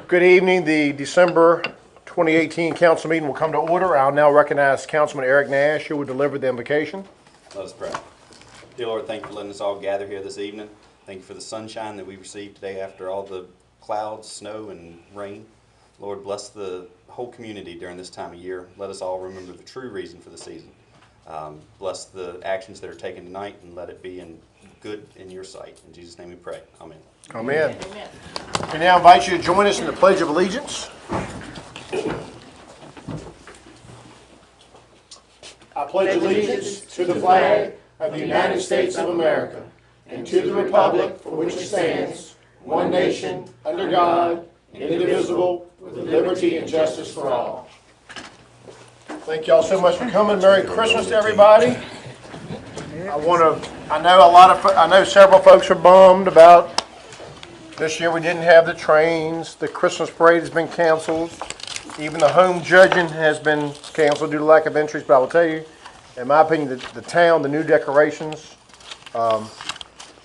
Good evening. The December 2018 council meeting will come to order. I'll now recognize Councilman Eric Nash, who will deliver the invocation. Let us pray. Dear Lord, thank you for letting us all gather here this evening. Thank you for the sunshine that we received today after all the clouds, snow, and rain. Lord, bless the whole community during this time of year. Let us all remember the true reason for the season. Bless the actions that are taken tonight and let it be good in your sight. In Jesus' name we pray. Amen. Amen. Amen. We now invite you to join us in the Pledge of Allegiance. I pledge allegiance to the flag of the United States of America and to the republic for which it stands, one nation, under God, indivisible, with liberty and justice for all. Thank y'all so much for coming. Merry Christmas to everybody. I know several folks are bummed about this year we didn't have the trains. The Christmas parade has been canceled. Even the home judging has been canceled due to lack of entries. But I will tell you, in my opinion, the town, the new decorations, a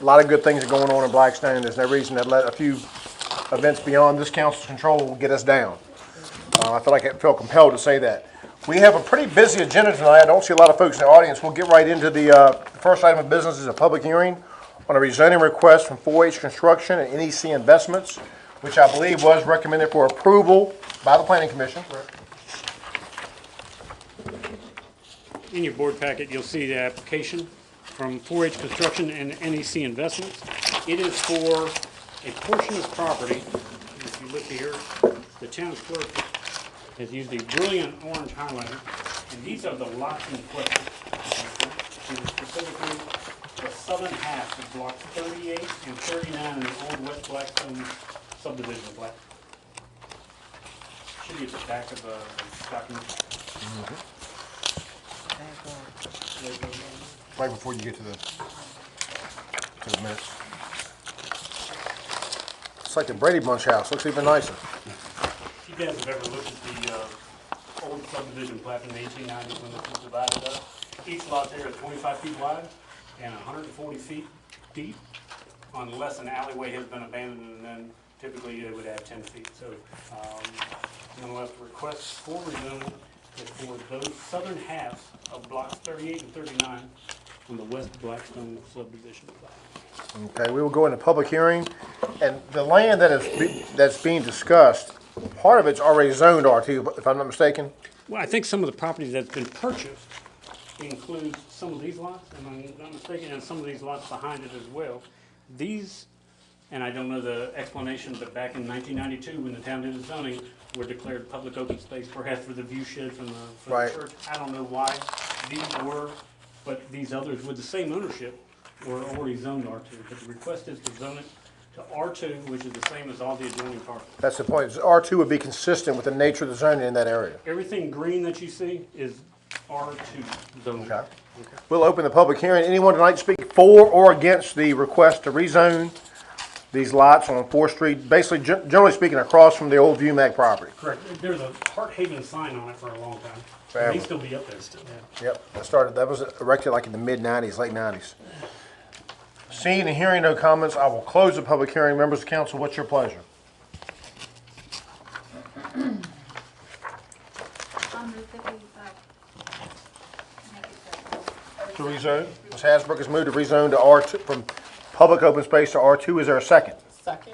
lot of good things are going on in Blackstone. There's no reason to let a few events beyond this council's control will get us down. I feel compelled to say that. We have a pretty busy agenda tonight. I don't see a lot of folks in the audience. We'll get right into the first item of business is a public hearing on a rezoning request from 4H Construction and NEC Investments, which I believe was recommended for approval by the Planning Commission. In your board packet, you'll see the application from 4H Construction and NEC Investments. It is for a portion of property. If you look here, the town clerk has used a brilliant orange highlighter, and these are the lots in question. These are specifically the southern half of blocks 38 and 39 in the old West Blackstone subdivision plat. Should be at the back of the document. Right before you get to the minutes. It's like the Brady Bunch house. Looks even nicer. If you guys have ever looked at the old subdivision plat in the 1890s when this was divided up, each lot there is 25 feet wide and 140 feet deep, unless an alleyway has been abandoned, and then typically they would add 10 feet. So nonetheless, the request for rezonal is for those southern halves of blocks 38 and 39 on the West Blackstone subdivision plat. Okay, we will go into public hearing, and the land that's being discussed, part of it's already zoned R2, if I'm not mistaken. Well, I think some of the property that's been purchased includes some of these lots, if I'm not mistaken, and some of these lots behind it as well. These, and I don't know the explanation, but back in 1992, when the town did the zoning, were declared public open space, perhaps for the view shed from the church. I don't know why these were, but these others with the same ownership were already zoned R2. But the request is to zone it to R2, which is the same as all the adjoining parcels. That's the point. R2 would be consistent with the nature of the zoning in that area. Everything green that you see is R2 zoning. Okay. We'll open the public hearing. Anyone tonight speak for or against the request to rezone these lots on 4th Street, basically, generally speaking, across from the old ViewMag property? Correct. There's a Hart Haven sign on it for a long time. It may still be up there still. Yeah. Yep, that was erected like in the mid-90s, late 90s. Seeing and hearing no comments, I will close the public hearing. Members of council, what's your pleasure? I'll move that To rezone? Ms. Hasbrook has moved to rezone to R2, from public open space to R2. Is there a second? Second.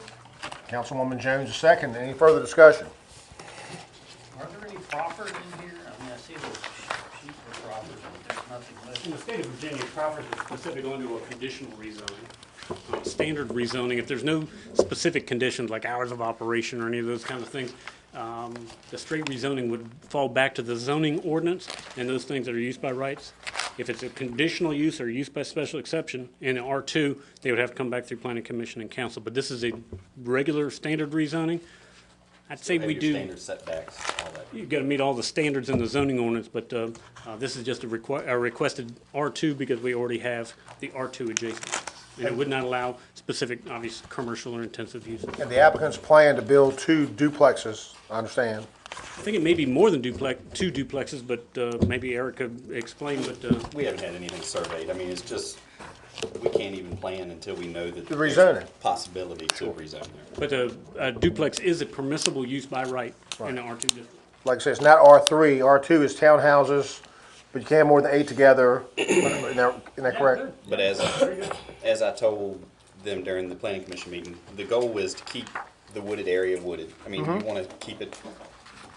Councilwoman Jones, a second. Any further discussion? Are there any proffers in here? I mean, I see those sheets for proffers, but there's nothing In listed. the state of Virginia, proffers are specific onto a conditional rezoning. Standard rezoning, if there's no specific conditions like hours of operation or any of those kinds of things, the straight rezoning would fall back to the zoning ordinance and those things that are used by rights. If it's a conditional use or use by special exception in R2, they would have to come back through Planning Commission and Council. But this is a regular standard rezoning. I'd say we do. Standard setbacks, all that. You've got to meet all the standards in the zoning ordinance, but this is just a requested R2 because we already have the R2 adjacent. And it would not allow specific, obvious, commercial or intensive uses. And the applicant's plan to build 2 duplexes, I understand. I think it may be more than two duplexes, but maybe Eric could explain, but We haven't had anything surveyed. I mean, it's just we can't even plan until we know that The there's rezoning. a possibility to rezone there. But a duplex is a permissible use by right in the R2 district. Like I said, it's not R3. R2 is townhouses, but you can't have more than 8 together. Isn't that correct? But as I told them during the planning commission meeting, the goal is to keep the wooded area wooded. I mean, you want to keep it,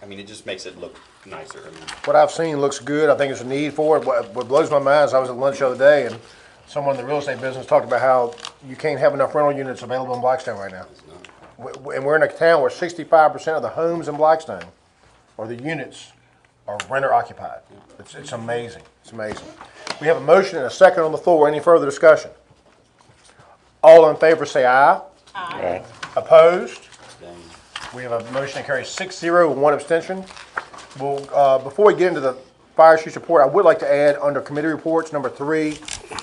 I mean, it just makes it look nicer. I mean, What I've seen looks good. I think there's a need for it. What blows my mind is I was at lunch the other day and someone in the real estate business talked about how you can't have enough rental units available in Blackstone right now. And we're in a town where 65% of the homes in Blackstone, or the units, are renter occupied. It's amazing. It's amazing. We have a motion and a second on the floor. Any further discussion? All in favor say aye. Aye. Opposed? then We have a motion that carries 6-0 with 1 abstention. Well, before we get into the fire chief's report, I would like to add under committee reports, number 3,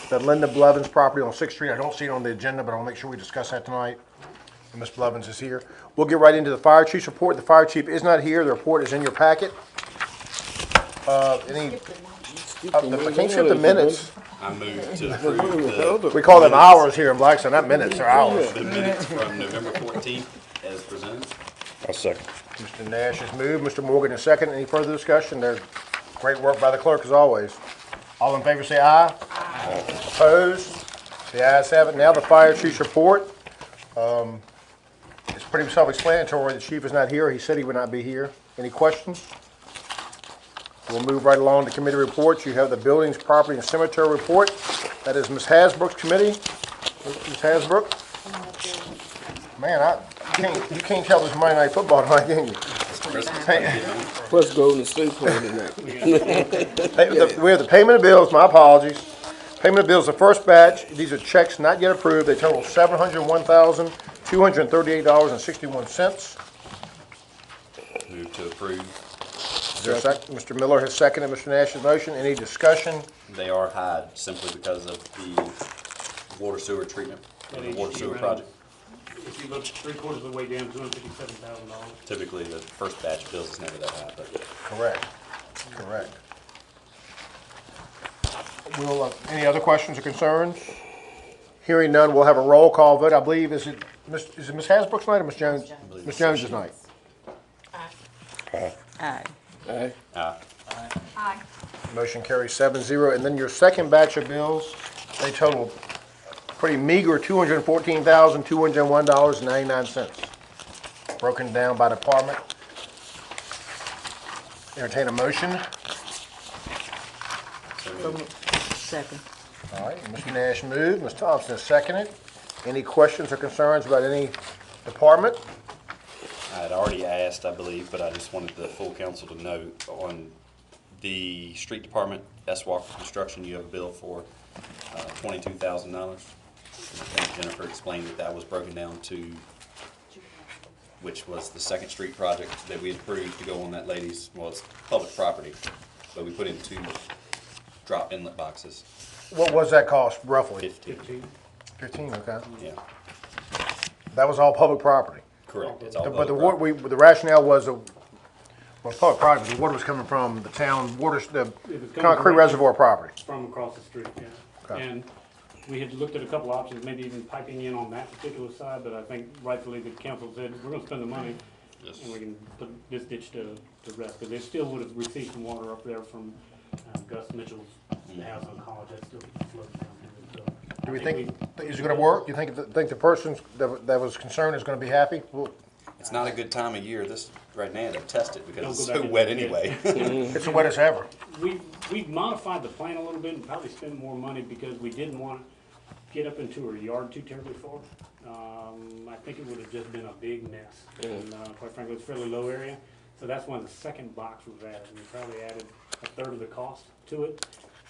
the Linda Blevins property on 6th Street. I don't see it on the agenda, but I'll make sure we discuss that tonight. And Ms. Blevins is here. We'll get right into the fire chief's report. The fire chief is not here. The report is in your packet. Can you skip the minutes? I move to approve We call them hours here in Blackstone, not minutes, they're hours. the minutes from November 14th as presented. I'll second. Mr. Nash has moved, Mr. Morgan is second. Any further discussion? There's great work by the clerk as always. All in favor say aye. Aye. Opposed? The ayes have it. Now the fire chief's report. It's pretty self-explanatory. The chief is not here. He said he would not be here. Any questions? We'll move right along to committee reports. You have the buildings, property, and cemetery report. That is Ms. Hasbrook's committee. Ms. Hasbrook? Man, you can't tell this Monday Night Football tonight, can you? Plus Golden State playing tonight. We have the payment of bills, my apologies. Payment of bills, the first batch, these are checks not yet approved. They total $701,238.61. Move to approve. Is there a second? Mr. Miller has seconded Mr. Nash's motion. Any discussion? They are high simply because of the water sewer treatment, or the water sewer project. If you look 3/4 of the way down, $257,000. Typically, the first batch of bills is never that high, but Correct. Any other questions or concerns? Hearing none, we'll have a roll call vote. I believe, is it Ms. Hasbrook's night or Ms. Jones? Ms. Jones's night. Aye. aye. Motion carries 7-0. And then your second batch of bills, they total pretty meager $214,201.99. Broken down by department. Entertain a motion. Second. All right, Mr. Nash moved, Ms. Thompson has seconded. Any questions or concerns about any department? I had already asked, I believe, but I just wanted the full council to note on the street department, S. Walker Construction, you have a bill for $22,000. I think Jennifer explained that was broken down to, which was the Second Street project that we had approved to go on that lady's, well, it's public property, but we put in 2 drop inlet boxes, What was that cost roughly? 15. 15, okay. Yeah, That was all public property. correct. It's all But the public the rationale was, public property, the water was coming from the town water, the It was coming concrete directly reservoir property. from across the street, yeah. Okay. And we had looked at a couple options, maybe even piping in on that particular side, but I think rightfully the council said, we're gonna spend the money Yes. and we can put this ditch to rest, because they still would have received some water up there from Gus Mitchell's house on College, that still flows down there. So Do I we think, is it gonna work? You think the person that was concerned is gonna be happy? Well, It's not a good time of year, this, right now, to test it because Don't it's go back so in wet there. anyway. it's the wettest ever. We've modified the plan a little bit and probably spent more money because we didn't want to get up into her yard too terribly far. I think it would have just been a big mess. And quite frankly, it's a fairly low area. So that's when the second box was added. We probably added a third of the cost to it.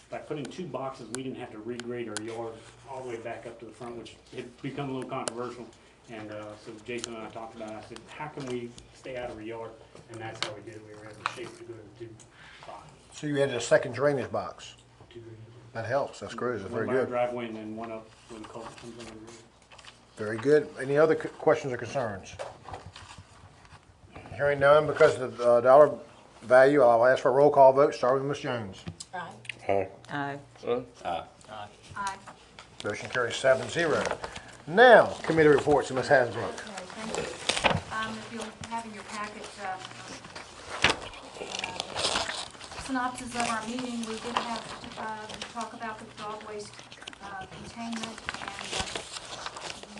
By putting 2 boxes, we didn't have to regrade our yard all the way back up to the front, which had become a little controversial. And so Jason and I talked about it. I said, how can we stay out of our yard? And that's how we did it. We were able to shape to go to 2 boxes. So you added a second drainage box. 2 green. That helps. That's good. That's One very by our good. driveway and then one up where the culvert comes in. Very good. Any other questions or concerns? Hearing none, because of the dollar value, I'll ask for a roll call vote, starting with Ms. Jones. Aye. Aye. Aye. Motion carries 7-0. Now, committee reports, Ms. Hasbrook. Okay, thank you. If you'll have in your packet, synopsis of our meeting, we did have to talk about the dog waste containment,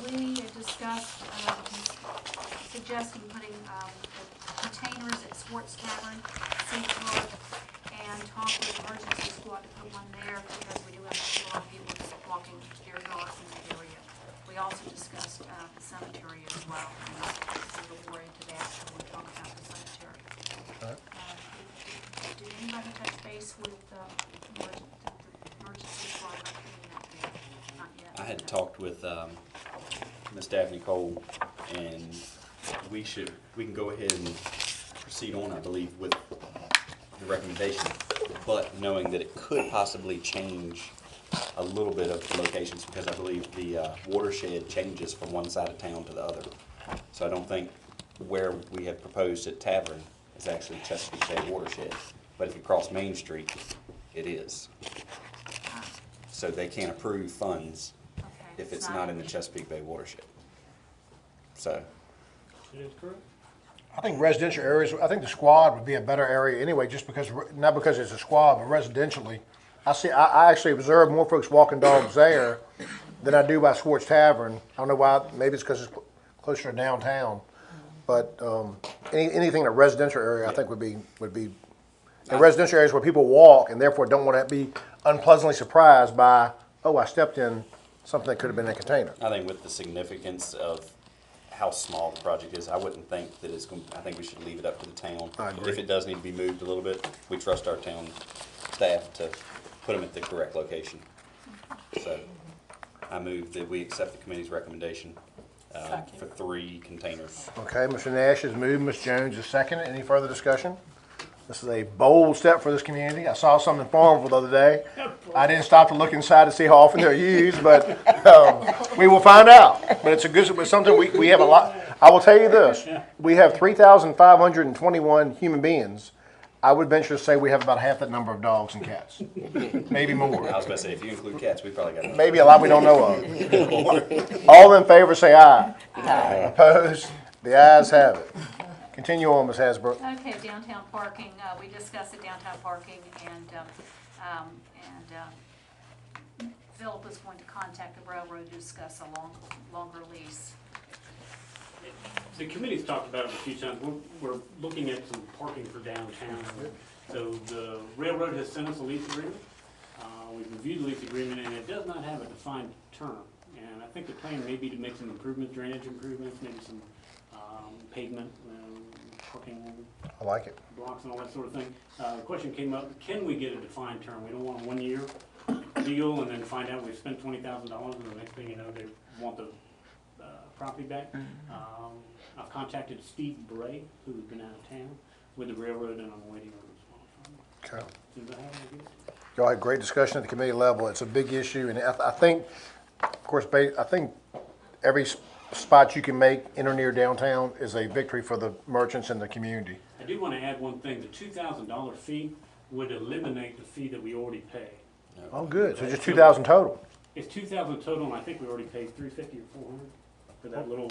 and we discussed suggesting putting the containers at Swartz Tavern, Sea Park, and talk with the emergency squad to put one there because we do have a lot of people walking their dogs in the area. We also discussed the cemetery as well, and we'll go more into that when we talk about the cemetery. Did anybody touch base with the emergency squad about putting that there? Not yet. I had talked with Ms. Daphne Cole, and we can go ahead and proceed on, I believe, with the recommendation, but knowing that it could possibly change a little bit of the locations, because I believe the watershed changes from one side of town to the other. So I don't think where we have proposed at Tavern is actually Chesapeake Bay watershed, but if you cross Main Street, it is. So they can't approve funds Okay, if it's not in the Chesapeake Bay watershed. So, It is correct. I think residential areas, I think the squad would be a better area anyway, just because, not because it's a squad, but residentially. I actually observe more folks walking dogs there than I do by Swartz Tavern. I don't know why, maybe it's because it's closer to downtown. But anything in a residential area, I think would be, in residential areas where people walk and therefore don't want to be unpleasantly surprised by, oh, I stepped in something that could have been in a container. I think with the significance of how small the project is, I wouldn't think that it's going, I think we should leave it up to the town. I agree. If it does need to be moved a little bit, we trust our town staff to put them at the correct location. So I move that we accept the committee's recommendation for 3 containers. Okay, Mr. Nash has moved, Ms. Jones has seconded. Any further discussion? This is a bold step for this community. I saw something in Farmville the other day. I didn't stop to look inside to see how often they're used, but we will find out. But it's a good, it's something we have a lot. I will tell you this, we have 3,521 human beings. I would venture to say we have about half that number of dogs and cats, maybe I more. was going to say, if you include cats, we probably got Maybe a lot we don't know of. All in favor say aye. Aye. Opposed? The ayes have it. Continue on, Ms. Hasbrook. Okay, downtown parking, we discussed the downtown parking, and Philip was going to contact the railroad to discuss a longer lease. The committee's talked about it a few times. We're looking at some parking for downtown. So the railroad has sent us a lease agreement. We've reviewed the lease agreement, and it does not have a defined term. And I think the plan may be to make some improvements, drainage improvements, maybe some pavement, parking I like it. blocks and all that sort of thing. The question came up, can we get a defined term? We don't want a 1-year deal and then find out we've spent $20,000 and the next thing you know, they want the property back. I've contacted Steve Bray, who's been out of town with the railroad, and I'm waiting on a response from him. Okay. As soon as I have an idea. Y'all had great discussion at the committee level. It's a big issue, and I think, of course, I think every spot you can make in or near downtown is a victory for the merchants and the community. I do want to add one thing. The $2,000 fee would eliminate the fee that we already pay. Oh, good. So just 2,000 total. It's $2,000 total, and I think we already paid $350 or $400 for that little,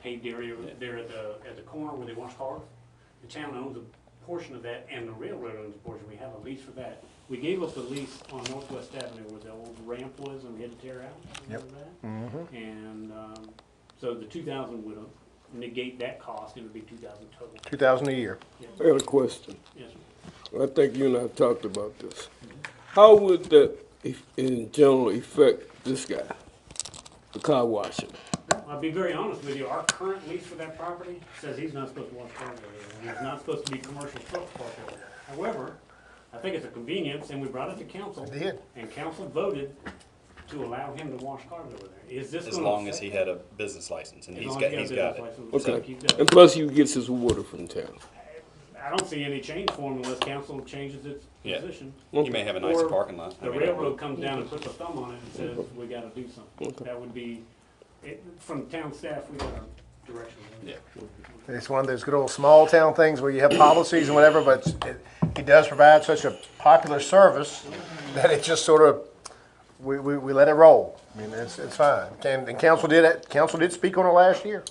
paved area there at the corner where they wash cars. The town owns a portion of that, and the railroad owns a portion. We have a lease for that. We gave up the lease on Northwest Avenue where the old ramp was, and we had to tear out. Yep. Remember that? And so the 2,000 would negate that cost. It would be 2,000 total. 2,000 a year. I got a question. Yes, sir. I think you and I have talked about this. How would that, in general, affect this guy, the car washing? I'll be very honest with you. Our current lease for that property says he's not supposed to wash cars over there, and he's not supposed to be commercial trucks parked over there. However, I think it's a convenience, and we brought it to council. I did. And council voted to allow him to wash cars over there. Is this as gonna long as affect- he had a business license, and as he's long got, as he's he has got a it. business license, so Okay. he does. And plus, he gets his water from town. I don't see any change for him unless council changes its Yeah. position. You may have a nicer Or parking lot. I The mean, railroad comes down and puts a thumb on it and says, we gotta do something. Okay. That would be, from town staff, we got our direction. Yeah. It's one of those good old small town things where you have policies and whatever, but he does provide such a popular service that it just sort of we let it roll. I mean, it's fine. And council did speak on it last year.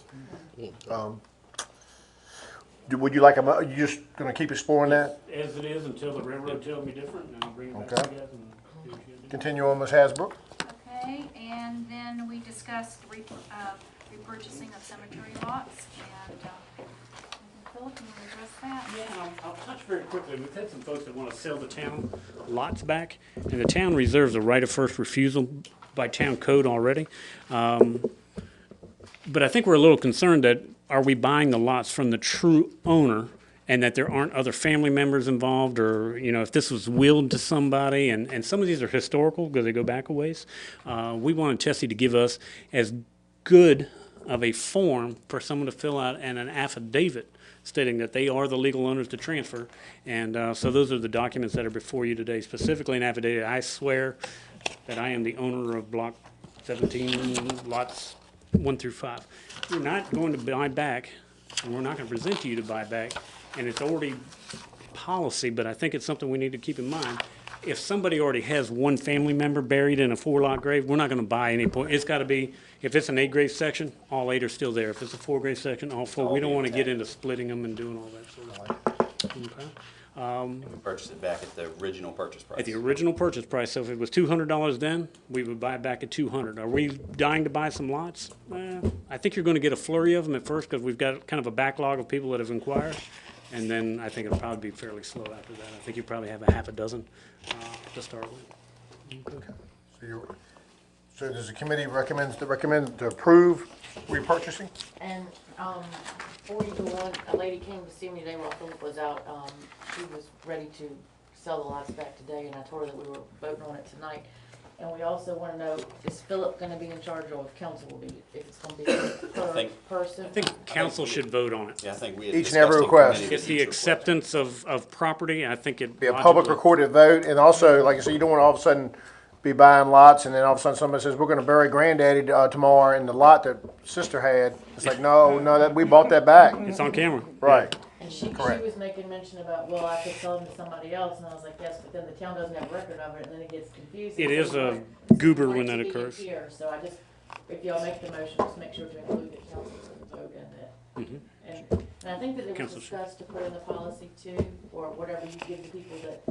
Would you like you just gonna keep exploring that? As it is until the railroad tells me different, and I'll bring it back to Okay. you guys and do what you gotta do. Continue on, Ms. Hasbrook. Okay, and then we discussed repurchasing of cemetery lots, and Philip, you want to address that? Yeah, I'll touch very quickly. We've had some folks that want to sell the town lots back, and the town reserves a right of first refusal by town code already. But I think we're a little concerned that, are we buying the lots from the true owner, and that there aren't other family members involved, or, if this was willed to somebody, and some of these are historical because they go back a ways. We wanted Tessie to give us as good of a form for someone to fill out and an affidavit stating that they are the legal owners to transfer. And so those are the documents that are before you today, specifically an affidavit. I swear that I am the owner of block 17, lots 1 through 5. We're not going to buy back, and we're not going to present to you to buy back, and it's already policy, but I think it's something we need to keep in mind. If somebody already has one family member buried in a 4-lot grave, we're not going to buy any point. It's got to be, if it's an 8 grave section, all 8 are still there. If it's a 4 grave section, all 4. We don't want to get into splitting them and doing all that sort of stuff. Okay. And we purchased it back at the original purchase price. At the original purchase price, so if it was $200 then, we would buy it back at $200. Are we dying to buy some lots? I think you're going to get a flurry of them at first because we've got kind of a backlog of people that have inquired. And then I think it'll probably be fairly slow after that. I think you probably have a half a dozen to start with. So does the committee recommend to approve repurchasing? And, before you go on, a lady came to see me today while Philip was out. She was ready to sell the lots back today, and I told her that we were voting on it tonight. And we also want to know, is Philip gonna be in charge, or if council will be, if it's gonna be per think- person? I think council should vote on it. Yeah, I think we had Each and every discussed in request. committee It's the each request. acceptance of property. I think it. Be a public logically- recorded vote, and also, like I said, you don't want to all of a sudden be buying lots, and then all of a sudden somebody says, we're gonna bury granddaddy tomorrow, and the lot that sister had, it's like, no, that, we bought that back. It's on camera. Right. And she Correct. was making mention about, well, I could sell them to somebody else, and I was like, yes, but then the town doesn't have a record of it, and then it gets confusing. It So is we a want- so we goober want when it that to be occurs. here. So I just, if y'all make the motion, just make sure to include that council's gonna vote in that. And I think that it was Council should. discussed to put in the policy too, or whatever you give the people, that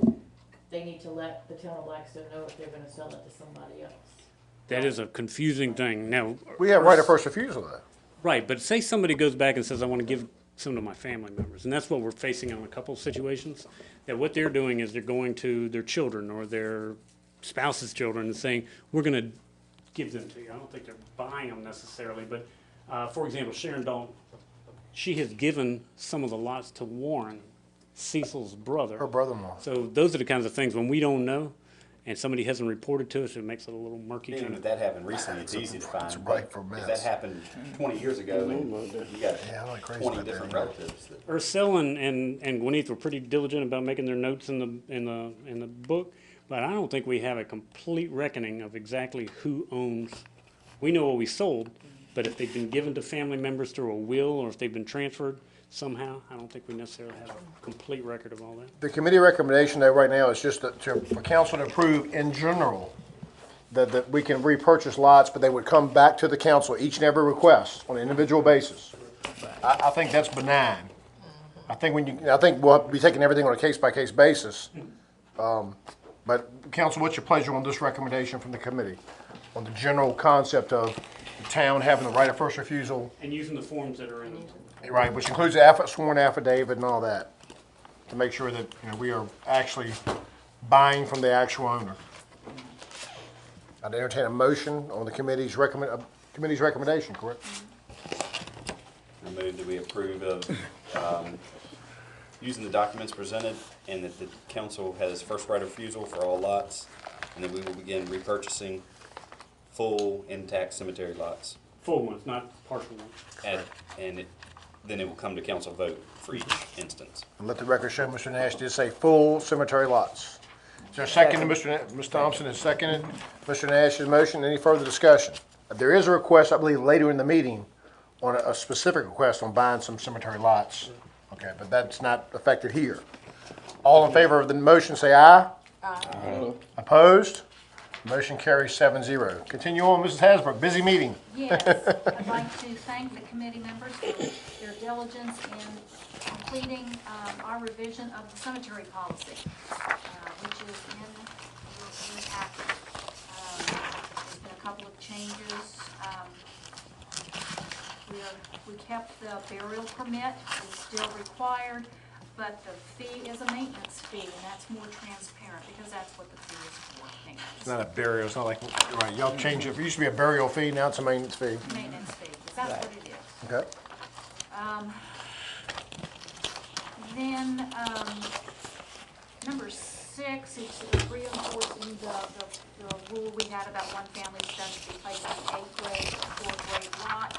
they need to let the town of Blackstone know if they're gonna sell it to somebody else. That is a confusing thing. Now, We have right of first refusal though. right, but say somebody goes back and says, I want to give some to my family members, and that's what we're facing on a couple of situations, that what they're doing is they're going to their children or their spouse's children and saying, we're going to give them to you. I don't think they're buying them necessarily, but, for example, Sharon Dalton, she has given some of the lots to Warren, Cecil's brother. Her brother-in-law. So those are the kinds of things, when we don't know, and somebody hasn't reported to us, it makes it a little murky. Even if that happened recently, it's easy to find. a right but for If that mess. happened 20 years ago, and you got Yeah, I'm like crazy 20 about that different anymore. relatives. that- Ursel and Gwyneth were pretty diligent about making their notes in the book, but I don't think we have a complete reckoning of exactly who owns. We know what we sold, but if they've been given to family members through a will or if they've been transferred somehow, I don't think we necessarily have a complete record of all that. The committee recommendation though right now is just for council to approve in general that we can repurchase lots, but they would come back to the council, each and every request on an individual basis. I think that's benign. I think we'll be taking everything on a case-by-case basis. But council, what's your pleasure on this recommendation from the committee? On the general concept of the town having the right of first refusal, And using the forms that are in it. right, which includes the sworn affidavit and all that, to make sure that, we are actually buying from the actual owner. I'd entertain a motion on the committee's recommendation, correct? I move that we approve of using the documents presented and that the council has first right of refusal for all lots, and that we will begin repurchasing full intact cemetery lots. Full ones, not partial ones. Then it will come to council vote for each instance. And let the record show Mr. Nash did say full cemetery lots. Is there a second to Ms. Thompson has seconded Mr. Nash's motion? Any further discussion? There is a request, I believe, later in the meeting on a specific request on buying some cemetery lots. Okay, but that's not affected here. All in favor of the motion, say aye. Aye. Opposed? Motion carries 7-0. Continue on, Mrs. Hasbrook, busy meeting. Yes, I'd like to thank the committee members for their diligence in completing our revision of the cemetery policy, which is in your packet. There's been a couple of changes. We kept the burial permit, it's still required, but the fee is a maintenance fee, and that's more transparent, because that's what the fee is for, maintenance. It's not a burial, it's not like, right, y'all changed it. It used to be a burial fee, now it's a maintenance fee. Maintenance fee, 'cause that's what it is. Okay. Then, number 6, it's reinforcing the rule we had about one family stone to be placed on the 8th grade or 4th grade lot.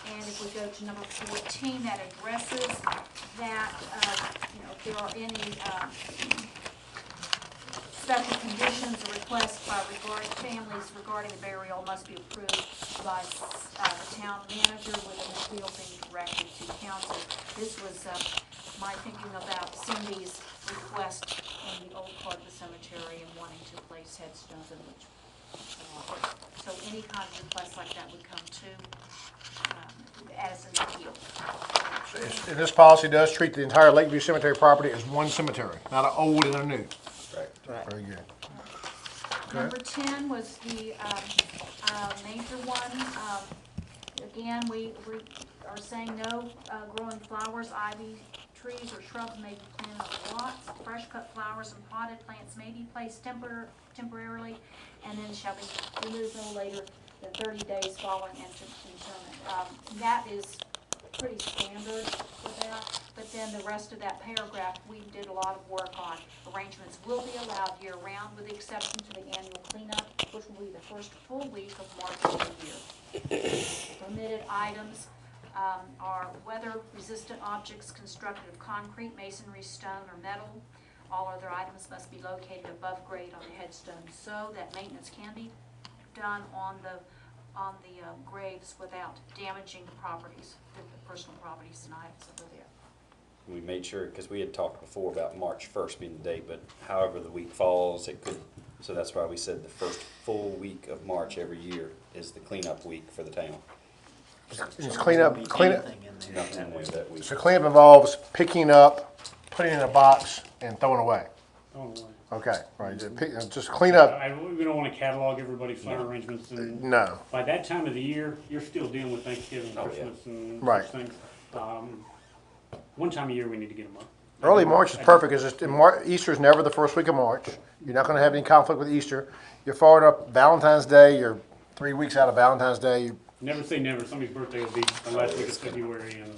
And if we go to number 14, that addresses that, if there are any special conditions or requests by families regarding the burial must be approved by the town manager with an appeal being directed to council. This was my thinking about Cindy's request in the old part of the cemetery and wanting to place headstones in which. So any kind of request like that would come to as an appeal. And this policy does treat the entire Lakeview Cemetery property as one cemetery, not an old and a new. Right. Very good. Number 10 was the major one. Again, we are saying no growing flowers, ivy, trees, or shrubs may be planted on lots. Fresh cut flowers and potted plants may be placed temporarily, and then shall be removed no later than 30 days following interment. That is pretty standard for that, but then the rest of that paragraph, we did a lot of work on. Arrangements will be allowed year-round with the exception to the annual cleanup, which will be the first full week of March of the year. Permitted items are weather-resistant objects constructed of concrete, masonry, stone, or metal. All other items must be located above grade on the headstone so that maintenance can be done on the graves without damaging the properties, the personal properties and items that are there. We made sure, because we had talked before about March 1st being the date, but however the week falls, it could, so that's why we said the first full week of March every year is the cleanup week for the town. Just clean up. Nothing new that week. So cleanup involves picking up, putting in a box, and throwing away. Oh, Okay, right, just clean up. we don't want to catalog everybody's flower arrangements, and No, by that time of the year, you're still dealing with Thanksgiving, Oh, yeah. Christmas, and Right. such things. One time a year, we need to get them up. early March is perfect, because Easter's never the first week of March. You're not gonna have any conflict with Easter. You're far enough, Valentine's Day, you're 3 weeks out of Valentine's Day. Never say never. Somebody's birthday will be the last week of February, and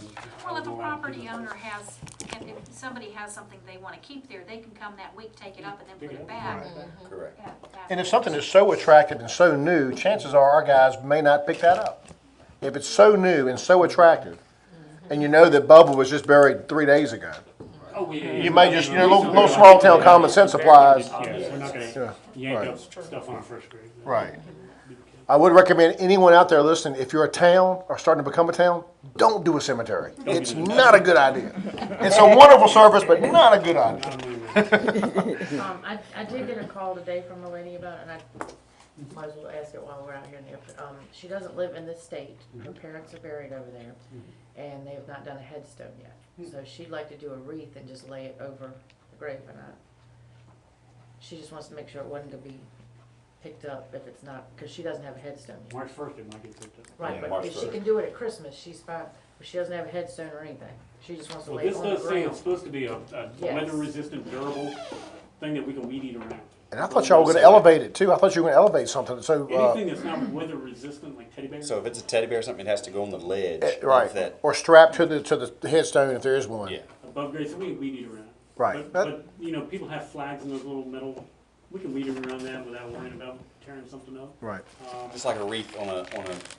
Well, if a I'll go out and do property that. owner has, if somebody has something they want to keep there, they can come that week, take it up, and then Pick put it it up. back. Correct. And if something is so attractive and so new, chances are our guys may not pick that up. If it's so new and so attractive, and you know that Bubba was just buried 3 days ago, Oh, yeah, you may just, little small town common sense applies. Yes, we're not Yeah, gonna yank right. up stuff on our first grade. Right. I would recommend anyone out there listening, if you're a town or starting to become a town, don't do a cemetery. It's not a good idea. It's a wonderful service, but not a good idea. I did get a call today from a lady about it, and I might as well ask it while we're out here in the open. She doesn't live in this state. Her parents are buried over there, and they have not done a headstone yet. So she'd like to do a wreath and just lay it over the grave, and she just wants to make sure it wasn't gonna be picked up if it's not, because she doesn't have a headstone yet. March 1st, it might get picked up. Right, Yeah, but March if she 1st. can do it at Christmas, she's fine. But she doesn't have a headstone or anything. She just wants to Well, lay it this on the does say it's ground. supposed to be a Yes. weather-resistant, durable thing that we can weed eat around. And I thought y'all were gonna elevate it too. I thought you were gonna elevate something, so, Anything that's not weather-resistant, like teddy bears. So if it's a teddy bear or something, it has to go on the ledge right, of that. or strapped to the headstone if there is one. Yeah. Above grade, so we can weed eat around. Right. But, people have flags in those little metal, we can weed it around that without worrying about tearing something up. Right. It's like a wreath on a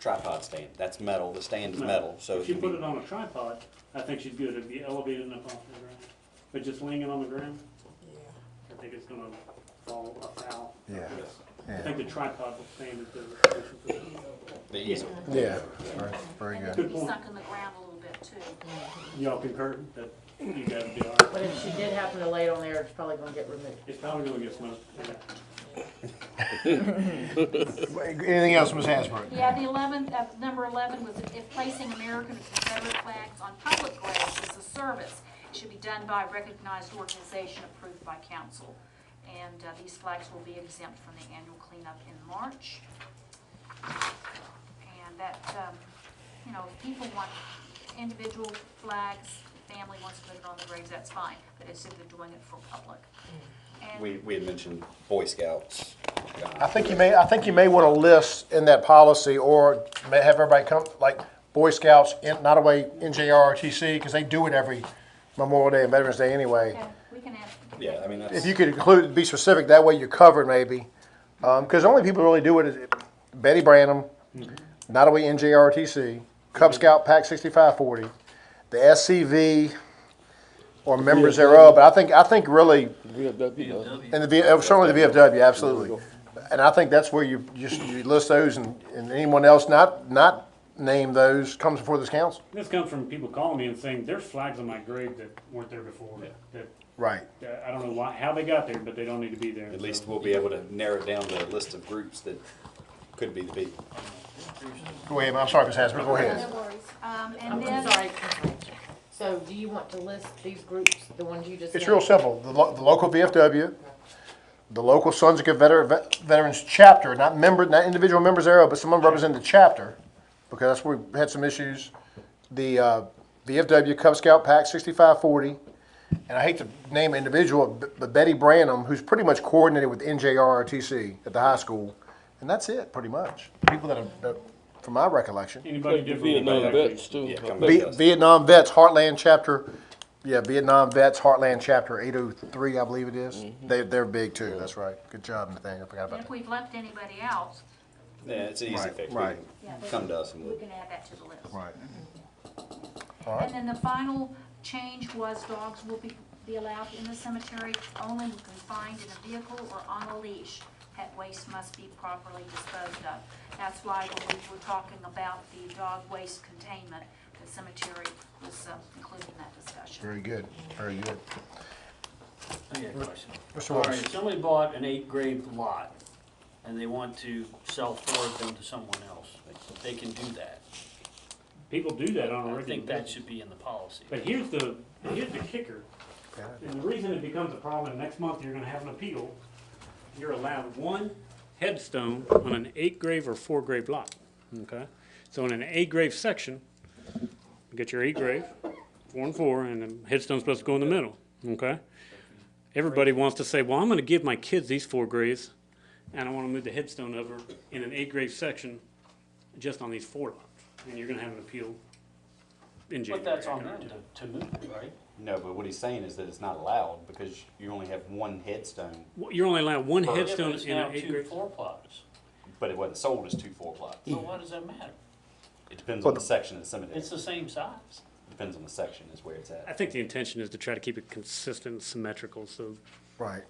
tripod stand. That's metal. The stand is metal, so If it you can put be. it on a tripod, I think she's good. It'd be elevated enough off the ground. But just laying it on the ground, I think it's gonna fall afoul. Yeah. I think the tripod will stand as the. The easel. Yeah, right, very good. Good Be point. sunk in the ground a little bit too. Y'all concur that you guys be all right? But if she did happen to lay it on there, it's probably gonna get removed. It's probably gonna get smoked. Okay. Anything else, Ms. Hasbro? Yeah, the 11th, number 11 was if placing American or Confederate flags on public grounds is a service, it should be done by a recognized organization approved by council. And these flags will be exempt from the annual cleanup in March. And that, you know, if people want individual flags, the family wants to put it on the graves, that's fine, but it's if they're doing it for public. And We had mentioned Boy Scouts. I think you may want to list in that policy, or may have everybody come, like Boy Scouts, Nottoway, NJROTC, because they do it every Memorial Day and Veterans Day anyway. okay, we can add. Yeah, I mean, that's. If you could include, be specific, that way you're covered maybe. Because the only people who really do it is Betty Branham, Nottoway, NJROTC, Cub Scout Pack 6540, the SCV, or members thereof. But I think really, VFW. and certainly the VFW, absolutely. And I think that's where you list those, and anyone else not name those comes before this council. This comes from people calling me and saying, there's flags on my grave that weren't there before. That Right. I don't know how they got there, but they don't need to be there. At least So- we'll be able to narrow down the list of groups that could be the people. Go ahead, I'm sorry, Ms. Hasbro, go ahead. No worries. And I'm then, sorry. So do you want to list these groups, the ones you just It's named? real simple. The local VFW, the local Sons of Confederate Veterans chapter, not individual members thereof, but someone representing the chapter, because that's where we had some issues. The VFW Cub Scout Pack 6540, and I hate to name an individual, but Betty Branham, who's pretty much coordinated with NJROTC at the high school, and that's it, pretty much. People that from my recollection. Anybody The different? Vietnam vets too. Yeah, come back. Vietnam Vets Heartland Chapter, Vietnam Vets Heartland Chapter 803, I believe it is. They're big too, that's right. Good job, Nathaniel, I forgot and about if that. we've left anybody out, Yeah, it's an easy Right, fix. right. yeah, Come to us and we we'll. can add that to the list. Right. And then the final change was dogs will be allowed in the cemetery only when confined in a vehicle or on a leash. Pet waste must be properly disposed of. That's why when we were talking about the dog waste containment, the cemetery was included in that discussion. Very good, very good. I got a question. Mr. All Willis. right, somebody bought an 8 grave lot, and they want to sell 4 of them to someone else. They can do that. People do that on a I regular think that basis. should be in the policy. But here's the kicker, and the reason it becomes a problem, next month you're gonna have an appeal. You're allowed one headstone on an 8 grave or 4 grave lot, okay? So in an 8 grave section, you get your 8 grave, 4 and 4, and the headstone's supposed to go in the middle, okay? Everybody wants to say, well, I'm gonna give my kids these 4 graves, and I wanna move the headstone over in an 8 grave section just on these 4 lots, and you're gonna have an appeal in January. But that's on I them can imagine. to move it, right? No, but what he's saying is that it's not allowed because you only have one headstone, Well, you're only allowed one Yeah, but Yeah, but headstone it's in now an 8 2 grave. 4 plots. but it wasn't sold as 2 4 plots. So why does that matter? It depends on the section of the cemetery. It's the same size. Depends on the section is where it's I at. think the intention is to try to keep it consistent and symmetrical, so Right.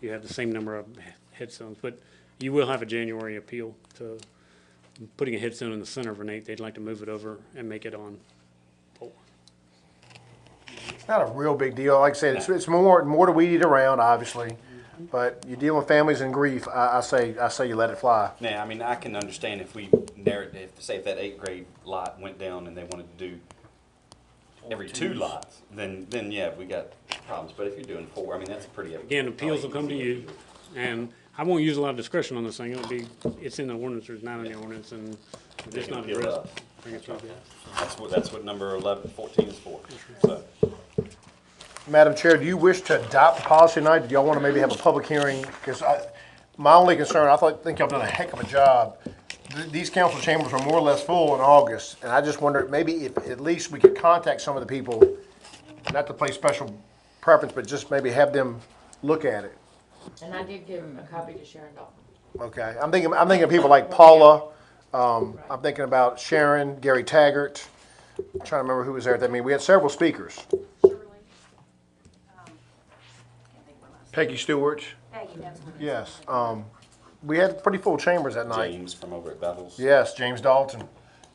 you have the same number of headstones. But you will have a January appeal to putting a headstone in the center of an 8. They'd like to move it over and make it on pole. It's not a real big deal. Like I said, it's more to weed it around, obviously. But you're dealing with families in grief, I say you let it fly. Now, I mean, I can understand if we narrowed, if that 8 grave lot went down and they wanted to do every 2 lots, then yeah, we got problems. But if you're doing 4, I mean, that's a pretty. Again, appeals will come to you, and I won't use a lot of discretion on this thing. It's in the ordinance, or it's not in the ordinance, and if it's not Appeal addressed, us. bring it to you. That's what number 14 is for. So, Madam Chair, do you wish to adopt the policy tonight? Do y'all want to maybe have a public hearing? Because my only concern, think y'all done a heck of a job. These council chambers are more or less full in August, and I just wonder, maybe if at least we could contact some of the people, not to play special preference, but just maybe have them look at it. And I did give a copy to Sharon Dalton. Okay, I'm thinking of people like Paula, I'm thinking about Sharon, Gary Taggart, I'm trying to remember who was there at that meeting. We had several speakers. Shirley, can't think of her last Peggy Stewart, name. Peggy, that's what it is. yes. We had pretty full chambers that night. James from over at Bevel's. Yes, James Dalton.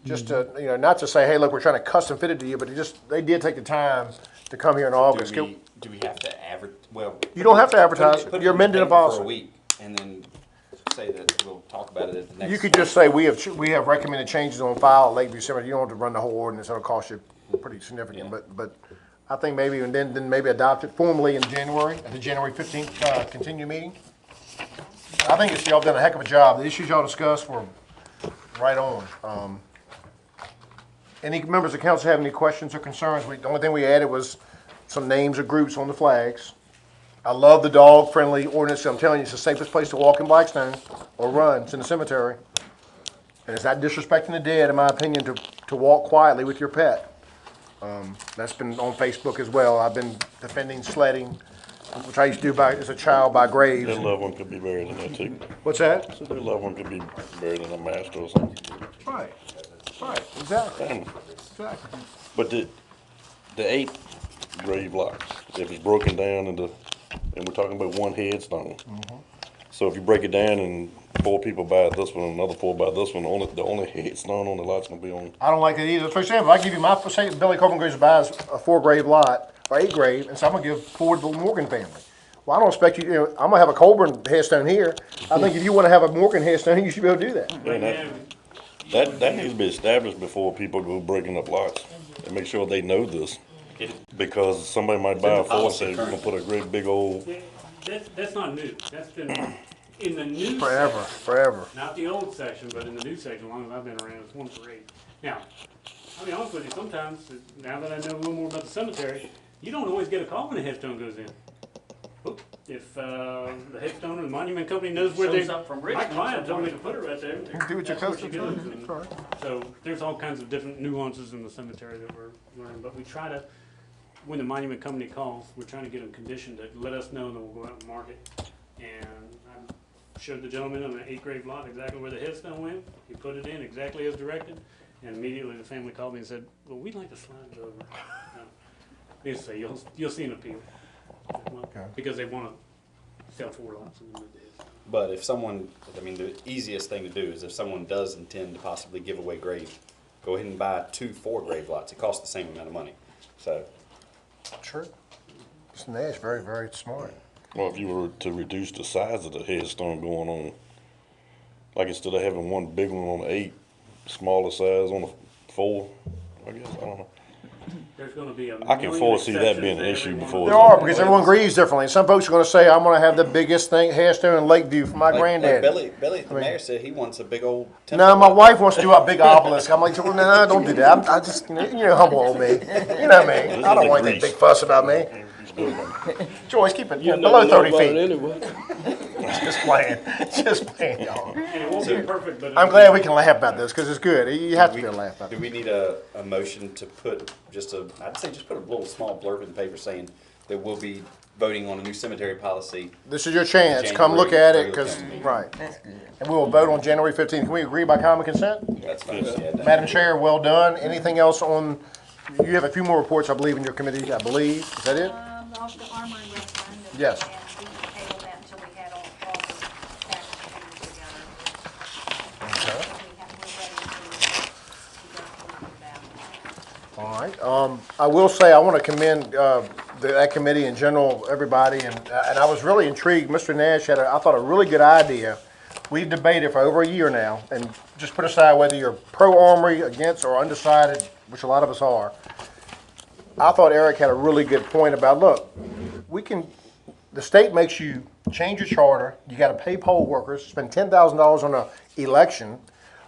Just to, not to say, hey, look, we're trying to custom fit it to you, but they did take the time to come here in August. Do we have to advertise? Well, You don't have to advertise. put it You're in the amending a paper for policy. a week, and then say that we'll talk about it at the next. You could just say, we have recommended changes on file at Lakeview Cemetery. You don't have to run the whole ordinance, it'll cost you pretty significant, but I think maybe, and then maybe adopt it formally in January, at the January 15th, continued meeting. I think y'all done a heck of a job. The issues y'all discussed were right on. Any members of council have any questions or concerns? The only thing we added was some names of groups on the flags. I love the dog-friendly ordinance. I'm telling you, it's the safest place to walk in Blackstone or run. It's in the cemetery. And it's not disrespecting the dead, in my opinion, to walk quietly with your pet. That's been on Facebook as well. I've been defending sledding, which I used to do as a child by graves. Their loved one could be buried in that too. What's that? So their loved one could be buried in a master or something. Right, exactly. Exactly. But the 8 grave lots, if it's broken down and we're talking about one headstone. So if you break it down and 4 people buy this one, another 4 buy this one, the only headstone on the lot's gonna be on. I don't like that either. For example, I give you my, say Billy Coleman Graves buys a 4 grave lot, or 8 grave, and so I'm gonna give 4 to the Morgan family. Well, I don't expect you, I'm gonna have a Colburn headstone here. I think if you wanna have a Morgan headstone, you should be able to do that. Right now, That needs to be established before people go breaking up lots. And make sure they know this. Because somebody might buy a 4 and say, we're gonna put a great big old, that's not new. That's been in the new Forever, section, forever. not the old section, but in the new section, as long as I've been around, it's 1 for 8. Now, I'll be honest with you, sometimes, now that I know a little more about the cemetery, you don't always get a call when a headstone goes in. Oop, if, the headstone or the monument company knows where they, Shows up from Mike Richmond Ryan told me to somewhere. put it right there. Do what you're That's supposed to she do. goes, and Sorry. So there's all kinds of different nuances in the cemetery that we're learning, but we try to, when the monument company calls, we're trying to get them conditioned to let us know, and then we'll go out and mark it. And I showed the gentleman on the 8 grave lot exactly where the headstone went. He put it in exactly as directed, and immediately the family called me and said, "Well, we'd like to slide it over." Needless to say, you'll see an appeal. Well, Okay. because they want to sell 4 lots and then move the headstone. But if someone, I mean, the easiest thing to do is if someone does intend to possibly give away graves, go ahead and buy 2 4 grave lots. It costs the same amount of money. So, True. Mr. Nash, very, very smart. well, if you were to reduce the size of the headstone going on, like instead of having one big one on the 8, smaller size on the 4, I guess, I don't know. There's going to be a I can million foresee that being an exceptions to issue every before one There of are, those. because everyone grieves differently. Some folks are gonna say, I'm gonna have the biggest thing, headstone in Lakeview for my like granddad. Billy, the mayor said he wants a big old. No, my wife wants to do a big obelisk. I'm like, no, don't do that. I just, humble old me. You know me. I don't want that big fuss about me. Joyce, keep it You below never know 30 about it feet. anyway. Just playing, just playing, y'all. And it won't be perfect, but I'm glad we can laugh about this, because it's good. You have to be able to laugh about Do it. we need a motion to put I'd say just put a little small blurb in the paper saying that we'll be voting on a new cemetery policy. This is your chance. Come look January, at it, regular because, council meeting. right. And we will vote on January 15th. Can we agree by common consent? That's fine. Yeah, that- Madam Chair, well done. Anything else on, you have a few more reports, I believe, in your committee, I believe. Is that it? Off the armory referendum. Yes. And we tabled that until we had all the facts and figures together. We're ready to go through that. All right. I will say, I want to commend that committee in general, everybody, and I was really intrigued. Mr. Nash had, I thought, a really good idea. We've debated for over a year now, and just put aside whether you're pro-armory, against, or undecided, which a lot of us are. I thought Eric had a really good point about, look, the state makes you change your charter, you gotta pay poll workers, spend $10,000 on an election,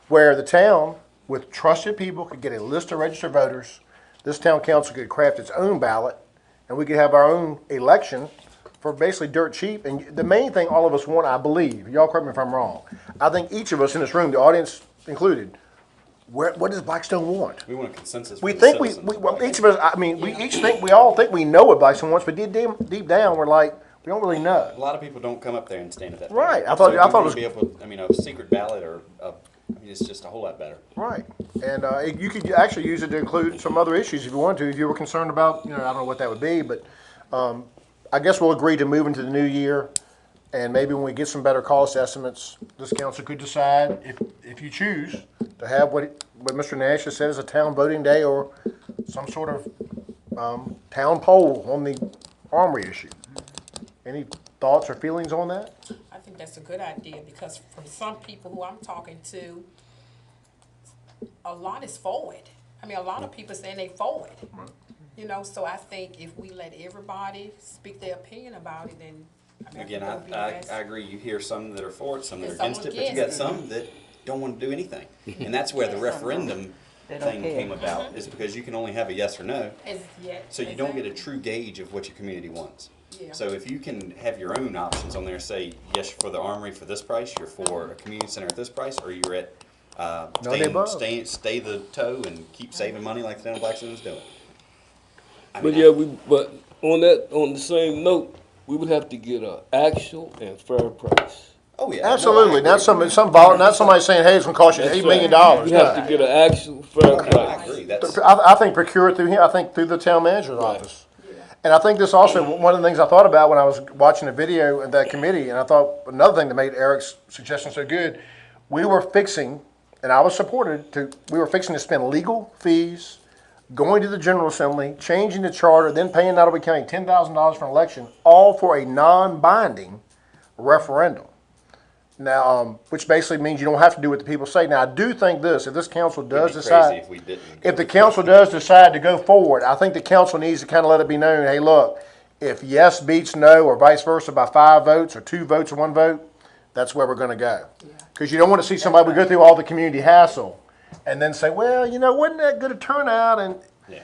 where the town, with trusted people, could get a list of registered voters, this town council could craft its own ballot, and we could have our own election for basically dirt cheap. And the main thing all of us want, I believe, y'all correct me if I'm wrong, I think each of us in this room, the audience included, what does Blackstone want? We want a consensus. We from the think citizens. well, each of us, I mean, we all think we know what Blackstone wants, but deep down, we're like, we don't really know. A lot of people don't come up there and stand at that. Right. table. I thought So it we wanna was- be able, a secret ballot it's just a whole lot better. Right. And you could actually use it to include some other issues if you wanted to, if you were concerned about, I don't know what that would be, but I guess we'll agree to move into the new year, and maybe when we get some better cost estimates, this council could decide, if you choose, to have what Mr. Nash has said is a town voting day or some sort of town poll on the armory issue. Any thoughts or feelings on that? I think think that's a good idea, because from some people who I'm talking to, a lot is for it. I mean, a lot of people saying they for it. You know, so I think if we let everybody speak their opinion about it, then I mean, Again, that would be I best. agree. You hear some that are for it, some that are And some against it, but you got against it. some that don't want to do anything. And that's where the referendum They don't thing care. came about, is because you can only have a yes or no. So you don't get a Exactly. true gauge of what your community wants. Yeah. So if you can have your own options on there, say, yes, you're for the armory for this price, you're for a community center at this price, or you're at, None of the above. stay the toe and keep saving money like the town of Blackstone's doing. I But mean, yeah, but on the same note, we would have to get an actual and fair price. Oh, yeah. Absolutely, No, I not agree. not somebody saying, hey, it's gonna cost you That's $8 million. right. We have No. to get an actual fair I price. agree. That's, I think procure it through him, I think through the town manager's office. And I think this also, one of the things I thought about when I was watching the video of that committee, and I thought another thing that made Eric's suggestion so good, we were fixing, and I was supported we were fixing to spend legal fees, going to the General Assembly, changing the charter, then paying Nottaway County $10,000 for an election, all for a non-binding referendum. Now, which basically means you don't have to do what the people say. Now, I do think this, if this council does it'd be decide. crazy if we didn't. If the council does decide to go forward, I think the council needs to kind of let it be known, hey, look, if yes beats no or vice versa by 5 votes or 2 votes or 1 vote, that's where we're gonna go. Because you don't want to see somebody, we go through all the community hassle and then say, well, wasn't that good a turnout? And, Yeah.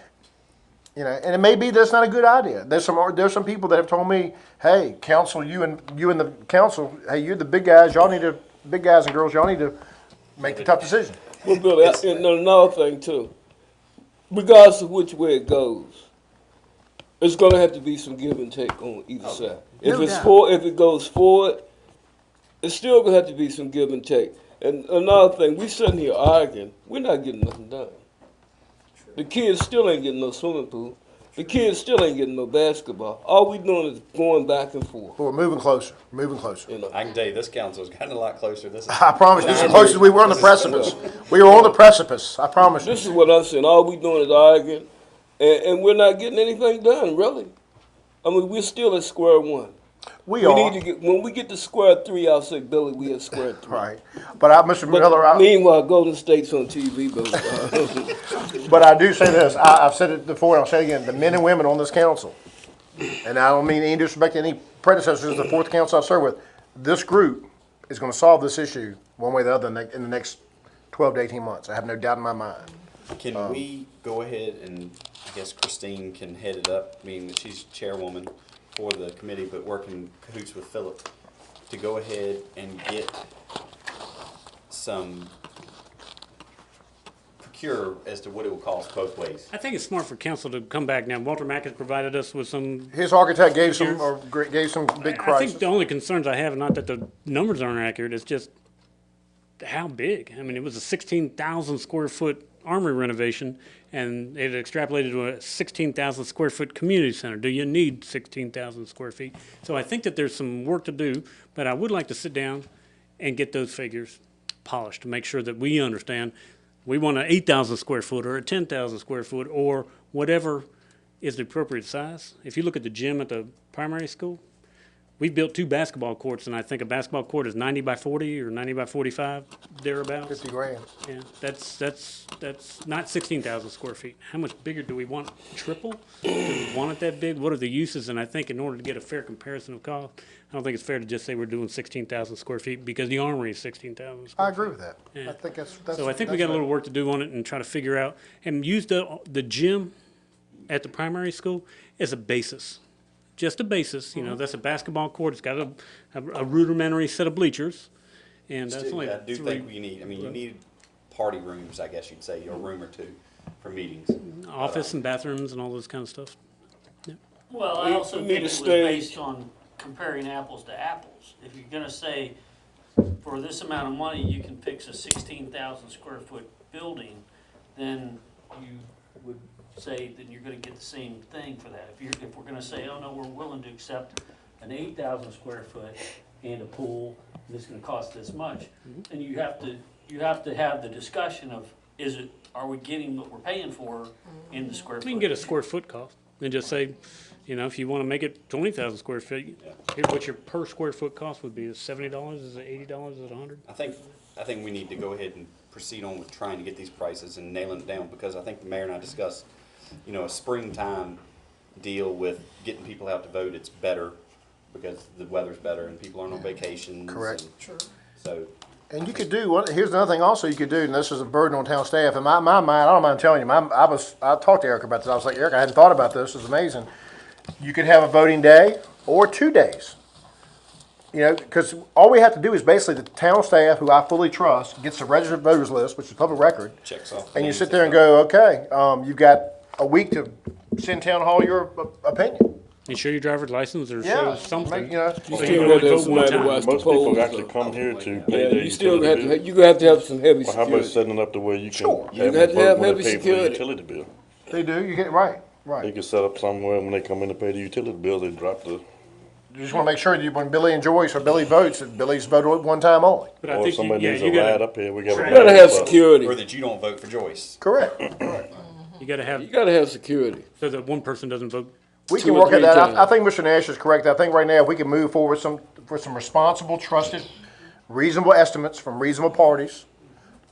and it may be that's not a good idea. There's some people that have told me, hey, council, you and the council, hey, you're the big guys, big guys and girls, y'all need to make the tough decision. Well, Billy, and another thing too, regardless of which way it goes, it's gonna have to be some give and take on either side. If if it goes forward, it's still gonna have to be some give and take. And another thing, we sitting here arguing, we're not getting nothing done. The kids still ain't getting no swimming pool. The kids still ain't getting no basketball. All we doing is going back and forth. But we're moving closer, moving closer. You know. I can tell you, this council's gotten a lot closer. This is, I promise you, this is as close as we were on the precipice. We were on the precipice, I promise you. This is what I'm saying. All we doing is arguing, and we're not getting anything done, really. I mean, we're still at square one. We We are, need to get, when we get to square three, I'll say, Billy, we at square three. right. But Mr. Miller, Meanwhile, Golden State's on TV, Billy. but I do say this, I've said it before and I'll say it again, the men and women on this council, and I don't mean any disrespect to any predecessors, this is the 4th council I've served with, this group is gonna solve this issue one way or the other in the next 12 to 18 months. I have no doubt in my mind. can we go ahead and, I guess Christine can head it up, being that she's chairwoman for the committee, but working cahoots with Philip, to go ahead and get some procure as to what it will cost both ways. I think it's smart for council to come back now. Walter Mack has provided us with some. His architect gave some big I prices. think the only concerns I have, not that the numbers aren't accurate, is just how big. I mean, it was a 16,000 square foot armory renovation, and it extrapolated to a 16,000 square foot community center. Do you need 16,000 square feet? So I think that there's some work to do, but I would like to sit down and get those figures polished to make sure that we understand we want an 8,000 square foot or a 10,000 square foot or whatever is the appropriate size. If you look at the gym at the primary school, we built 2 basketball courts, and I think a basketball court is 90 by 40 or 90 by 45, thereabouts. 50 grand. Yeah, that's not 16,000 square feet. How much bigger do we want? Triple? Do we want it that big? What are the uses? And I think in order to get a fair comparison of cost, I don't think it's fair to just say we're doing 16,000 square feet because the armory is 16,000 square I agree with that. Yeah. I think that's. So I think we got a little work to do on it and try to figure out and use the gym at the primary school as a basis. Just a basis, that's a basketball court. It's got a rudimentary set of bleachers, and that's Still, only I do 3. think you need party rooms, I guess you'd say, or a room or 2 for meetings. Office and bathrooms and all this kind of stuff. Well, I also We need think a it was stage. based on comparing apples to apples. If you're gonna say, for this amount of money, you can fix a 16,000 square foot building, then you would say that you're gonna get the same thing for that. If we're gonna say, oh no, we're willing to accept an 8,000 square foot and a pool, and it's gonna cost this much, then you have to have the discussion of, are we getting what we're paying for in the square We foot? can get a square foot cost and just say, You know, if you wanna make it 20,000 square feet, here, what your per square foot cost would be, is $70, is it $80, is it 100? I think we need to go ahead and proceed on with trying to get these prices and nailing it down, because I think the mayor and I discussed, you know, a springtime deal with getting people out to vote. It's better because the weather's better and people aren't on vacations. Correct. and True. So, And you could do, here's another thing also you could do, and this is a burden on town staff. In my mind, I don't mind telling you, I talked to Eric about this. I was like, Eric, I hadn't thought about this. This is amazing. You could have a voting day or 2 days. You know, because all we have to do is basically the town staff, who I fully trust, gets the registered voters list, which is public record. checks off. And you sit there and go, okay, you've got a week to send town hall your opinion. And show your driver's license or Yeah, show something. you know, So You you still can got only to have vote one somebody time. watch the Most people polls. actually though. come here to Yeah, pay their you still utility have bill. to, you have to have some heavy Well, how about security. setting it up to where you can Sure. have You them got to vote have when heavy they pay for the security. utility bill? they do, you get, right. They can set up somewhere when they come in to pay the utility bill, they drop the, You just want to make sure that when Billy and Joyce or Billy votes, that Billy's voted one time only. But I or if think somebody you needs a gotta, ride up here, we got a. You gotta have bus. security. Or that you don't vote for Joyce. Correct. you gotta have, You gotta have security. so that one person doesn't vote. We Two can or work at three that. times. I think Mr. Nash is correct. I think right now, if we can move forward with some responsible, trusted, reasonable estimates from reasonable parties,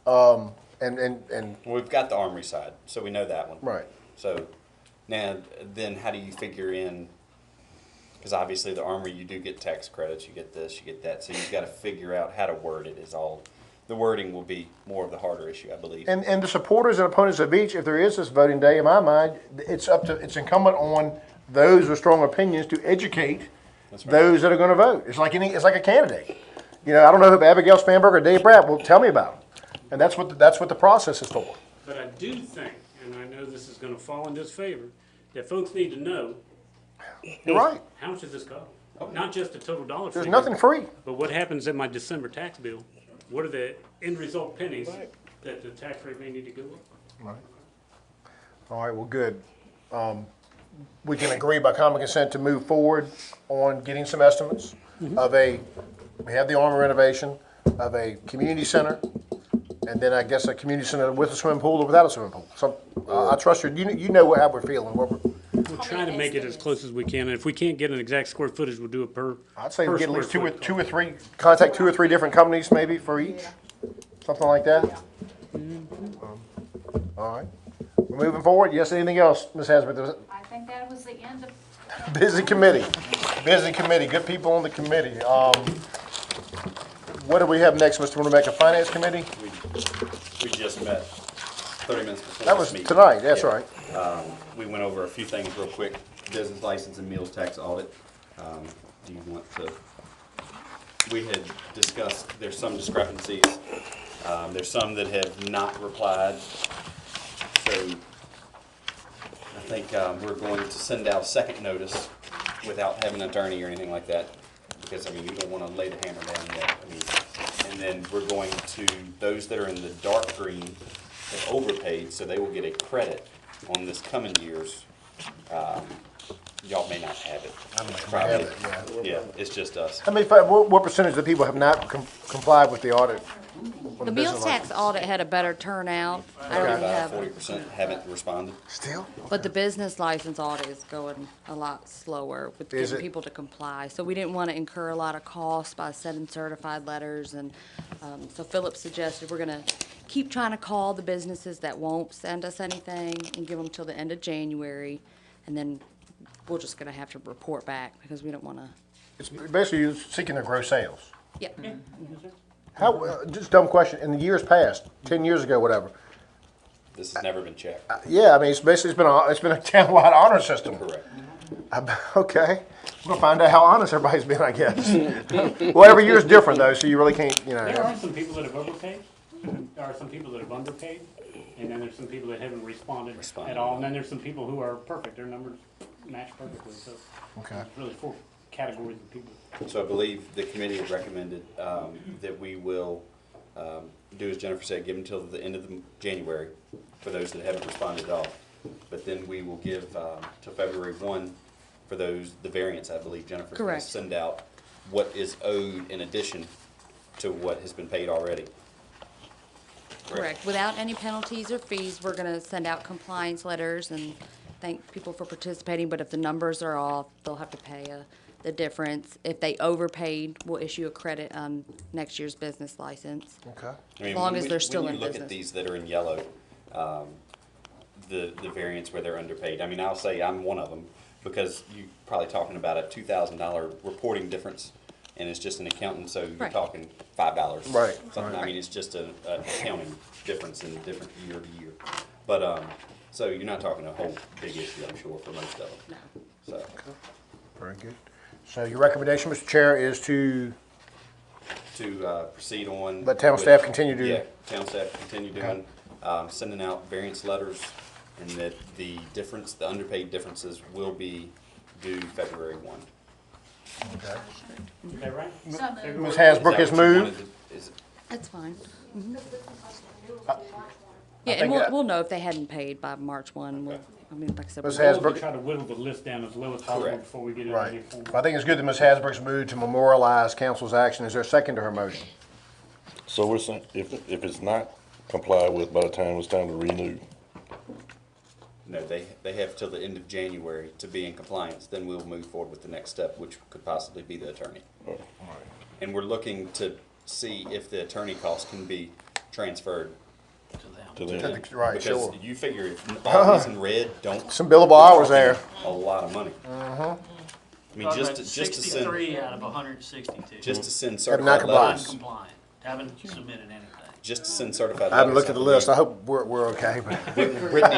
and, We've got the Armory side, so we know that one. right. So now, then how do you figure in, because obviously the Armory, you do get tax credits, you get this, you get that, so you've got to figure out how to word it is all. The wording will be more of the harder issue, I believe. And the supporters and opponents of each, if there is this voting day, in my mind, it's incumbent on those with strong opinions to educate That's right. those that are going to vote. It's like a candidate. You know, I don't know who Abigail Spanberg or Dave Bratt will tell me about them. And that's what the process is for. But I do think, and I know this is gonna fall in disfavor, that folks need to know. You're right. How much does this cost? Not just the total dollar There's figure, nothing free. but what happens in my December tax bill? What are the end result pennies that the tax rate may need to go up? All right, well, good. We can agree by common consent to move forward on getting some estimates of we have the Armory renovation, of a community center, and then I guess a community center with a swimming pool or without a swimming pool. So, I trust you know how we're feeling. We'll try to make it as close as we can, and if we can't get an exact square footage, we'll do it per. I'd say per we get at least square foot two or three, contact 2 or 3 different companies maybe for each, something like that. All right. We're moving forward. Yes, anything else, Ms. Hasbrook? I think that was the end of. Busy committee. Busy committee. Good people on the committee. What do we have next, Mr. Winnebago? Finance committee? We just met 30 minutes before That this was meeting. tonight. That's Yeah. right. We went over a few things real quick. Business license and meals tax audit. Do you want to, we had discussed, there's some discrepancies. There's some that have not replied. So I think we're going to send out a second notice without having an attorney or anything like that. Because, I mean, you don't want to lay the hammer down yet. I mean, and then we're going to, those that are in the dark green have overpaid, so they will get a credit on this coming year's. Y'all may not have it. have it, Yeah, it's just us. How many, what percentage of the people have not complied with the audit? on The business meals tax license? audit had a better turnout. I don't have, 40% haven't responded. Still? but the business license audit is going a lot slower with Is getting it? people to comply. So we didn't want to incur a lot of costs by sending certified letters, and so Philip suggested we're gonna keep trying to call the businesses that won't send us anything and give them till the end of January, and then we're just gonna have to report back because we don't want to. It's basically you're seeking to grow sales. Yeah. How, just dumb question, in the years past, 10 years ago, whatever, This has never been checked. yeah, I mean, it's basically, it's been a townwide honor system. Correct. Okay, we're gonna find out how honest everybody's been, I guess. Well, every year's different though, so you really can't, There are some people that have overpaid, there are some people that have underpaid, and then there's some people that haven't responded at all, and then there's some people who are perfect, their numbers match perfectly, so. Okay. It's really 4 categories of people. So I believe the committee has recommended that we will do as Jennifer said, give until the end of January for those that haven't responded at all. But then we will give till February 1 for those, the variance, I believe Jennifer's going to Correct. send out what is owed in addition to what has been paid already. Correct. Without any penalties or fees, we're gonna send out compliance letters and thank people for participating, but if the numbers are off, they'll have to pay the difference. If they overpaid, we'll issue a credit on next year's business license. Okay. I mean, As long when as we- they're still when in you look at business. these that are in yellow, the variance where they're underpaid, I mean, I'll say I'm one of them, because you're probably talking about a $2,000 reporting difference, and it's just an accountant, so you're Right. talking $5. Right, Something, I mean, it's just an accounting difference in different year to year. But, so you're not talking a whole big issue, I'm sure, for most of them. No. So, Very good. So your recommendation, Mr. Chair, is to proceed on. let town with- staff continue to. Yeah, town staff continue doing, sending out variance letters, and that the difference, the underpaid differences will be due February 1. Okay. Is that right? So moved. Ms. Hasbrook has Is that what you moved. wanted to- is it- That's fine. I Yeah, and think that- we'll know if they hadn't paid by March 1. I mean, like I said, Ms. we'll- Hasbrook- We'll try to whittle the list down as low as possible Correct. before we get into Right. any form. I think it's good that Ms. Hasbrook's moved to memorialize council's action. Is there a second to her motion? So we're saying, if it's not complied with by the time it's time to renew, No, they have till the end of January to be in compliance, then we'll move forward with the next step, which could possibly be the attorney. And we're looking to see if the attorney costs can be transferred. to To them. the- Right, Because sure. you figure if all these in red don't. Some billable hours there. A lot of money. I mean, Talking just about to send, 63 out of 162. just to send Have not certified complied. letters, Non-compliant, haven't submitted anything. just to send certified letters. I haven't looked at the believe list. I hope we're okay, but Brittany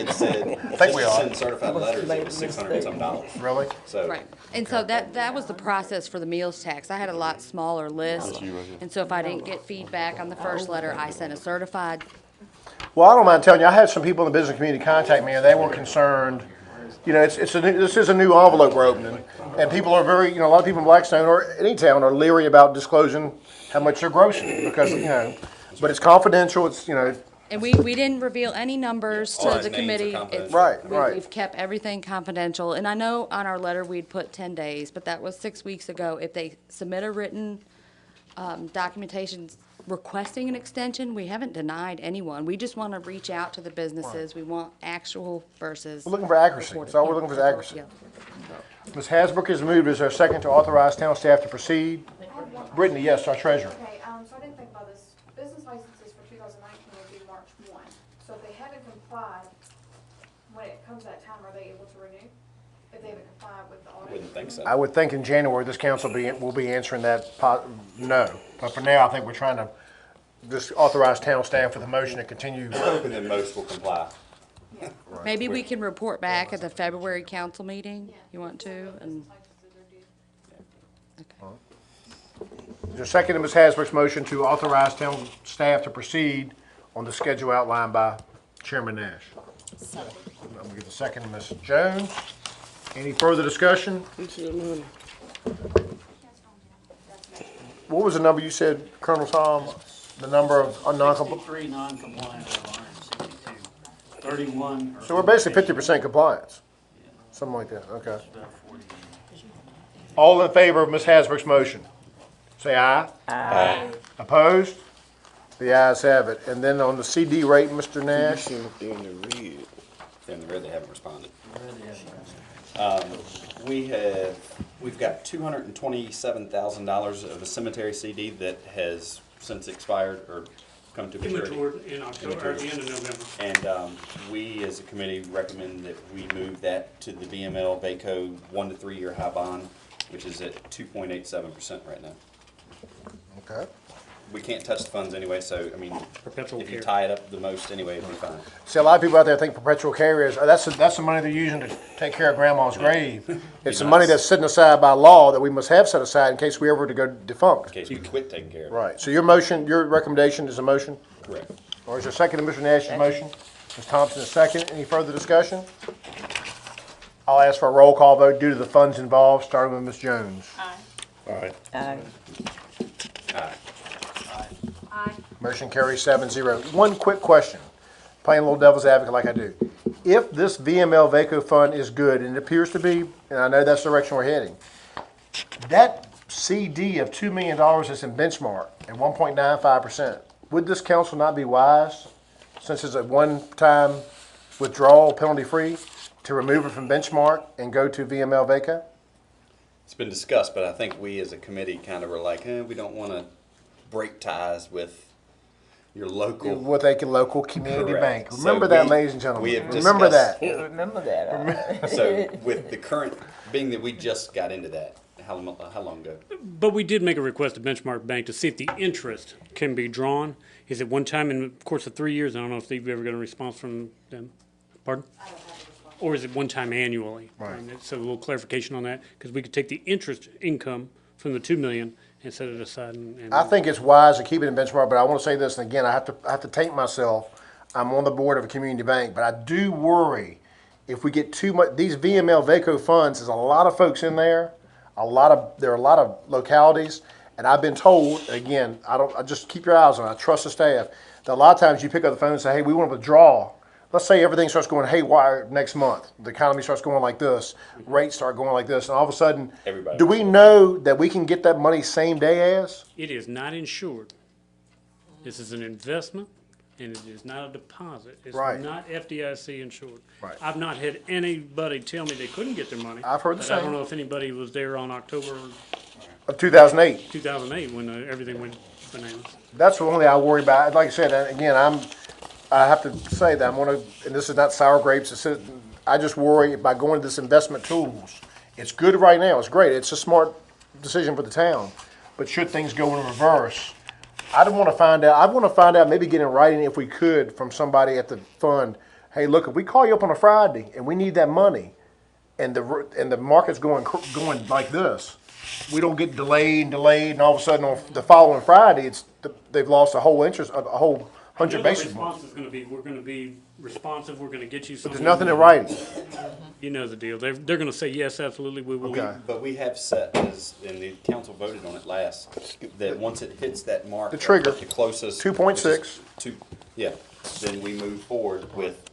had said, just we to are. send certified letters, it was $600 and some dollars. really? So, Right, and so that was the process for the meals tax. I had a lot smaller list, you right here. and so if I didn't get feedback on the first letter, I sent a certified. Well, I don't mind telling you, I had some people in the business community contact me, and they were concerned. You know, this is a new envelope we're opening, and people are very, a lot of people in Blackstone or any town are leery about disclosing how much they're grossing because, but it's confidential. It's, And we didn't reveal any numbers All to these the names are committee. confidential. Right, We- right. We've kept everything confidential, and I know on our letter we'd put 10 days, but that was 6 weeks ago. If they submit a written documentation requesting an extension, we haven't denied anyone. We just want to reach out to the businesses. We want actual versus. We're looking for accuracy. reported. That's all we're Yeah, looking for is accuracy. yeah. Ms. Hasbrook has moved. Is there a second to authorize town staff to proceed? Brittany, yes, our treasurer. Okay, so I didn't think about this. Business licenses for 2019 will be March 1. So if they haven't complied, when it comes that time, are they able to renew? If they haven't complied with the audit? wouldn't think so. I would think in January, this council will be answering that, no. But for now, I think we're trying to just authorize town staff with a motion to continue. And then most will comply. Maybe we can report back at the February council meeting, you want to, and, okay. Is there a second to Ms. Hasbrook's motion to authorize town staff to proceed on the schedule outlined by Chairman Nash? I'm gonna give the second to Ms. Jones. Any further discussion? What was the number you said, Colonel Tom? The number of non-compliant? 63 non-compliant out of 162. 31. So we're basically 50% compliance. Something like that, okay. About 40. All in favor of Ms. Hasbrook's motion? Say aye. Aye. Opposed? The ayes have it. And then on the CD rate, Mr. Nash? Then the red, they haven't responded. We've got $227,000 of a cemetery CD that has since expired or come to maturity. Immature in October, or at the end of November. And we, as a committee, recommend that we move that to the BML Vaco 1 to 3 year high bond, which is at 2.87% right now. Okay. We can't touch the funds anyway, so, I mean, Perpetual if you care. tie it up the most anyway, it'll be fine. See, a lot of people out there think perpetual care is, that's the money they're using to take care of grandma's grave. It's the money that's sitting aside by law that we must have set aside in case we ever were to go In defunct. case we quit taking care of it. Right. So your motion, your recommendation is a motion? Correct. Or is there a second to Mr. Nash's motion? Ms. Thompson, a second. Any further discussion? I'll ask for a roll call vote due to the funds involved, starting with Ms. Jones. All right. Aye. Aye. Motion carries 7-0. One quick question, playing a little devil's advocate like I do. If this VML VACO fund is good, and it appears to be, and I know that's the direction we're heading, that CD of $2 million that's in benchmark at 1.95%, would this council not be wise, since it's a one-time withdrawal, penalty-free, to remove it from benchmark and go to VML VACO? It's been discussed, but I think we as a committee kind of were like, we don't want to break ties with your local. With a local community Correct. bank. Remember that, ladies and gentlemen. We have Remember discussed- that. Remember that. So with the current, being that we just got into that, how long ago? But we did make a request to Benchmark Bank to see if the interest can be drawn. Is it one time in the course of 3 years? I don't know if you've ever got a response from them. Pardon? Or is it one time annually? Right. So a little clarification on that, because we could take the interest income from the 2 million and set it aside and. I think it's wise to keep it in benchmark, but I want to say this, and again, I have to taint myself. I'm on the board of a community bank, but I do worry if we get too much, these VML VACO funds, there's a lot of folks in there, there are a lot of localities, and I've been told, again, I just keep your eyes on it, I trust the staff, that a lot of times you pick up the phone and say, hey, we want to withdraw. Let's say everything starts going haywire next month. The economy starts going like this, rates start going like this, and all of a sudden, Everybody. do we know that we can get that money same day as? It is not insured. This is an investment, and it is not a deposit. It's Right. not FDIC insured. Right. I've not had anybody tell me they couldn't get their money. I've heard the but I don't same. know if anybody was there on October Of 2008. 2008 when everything went bananas. That's the only I worry about. Like I said, and again, I have to say that I'm one of, and this is not sour grapes. I just worry by going to this investment tools. It's good right now. It's great. It's a smart decision for the town. But should things go in reverse, I want to find out. I want to find out. Maybe get in writing if we could from somebody at the fund. Hey, look, if we call you up on a Friday and we need that money, and the market's going like this, we don't get delayed, and all of a sudden on the following Friday, they've lost a whole interest, a whole 100 basis The points. response is gonna be, we're gonna be responsive, we're gonna get you But something. there's nothing in writing. You know the deal. They're gonna say, yes, absolutely, we will. Okay. But we have set, and the council voted on it last, that once it hits that mark. The trigger. The closest. 2.6. Then we move forward with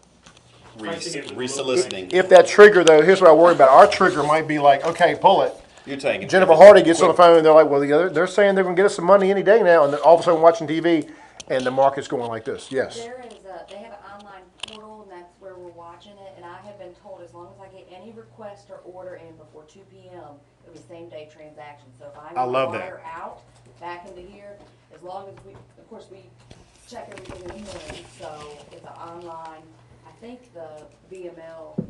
Pricing it. resoliciting. If that trigger, though, here's what I worry about. Our trigger might be like, okay, pull it. You're taking. Jennifer Hardy gets on the phone and they're like, well, they're saying they're going to get us some money any day now. And then all of a sudden watching TV and the market's going like this. Yes. There is they have an online portal, and that's where we're watching it, and I have been told as long as I get any request or order in before 2 PM, it'll be same day transaction. So if I I love that. wire out back into here, as long as of course, we check everything in the morning, so it's an online, I think the VML,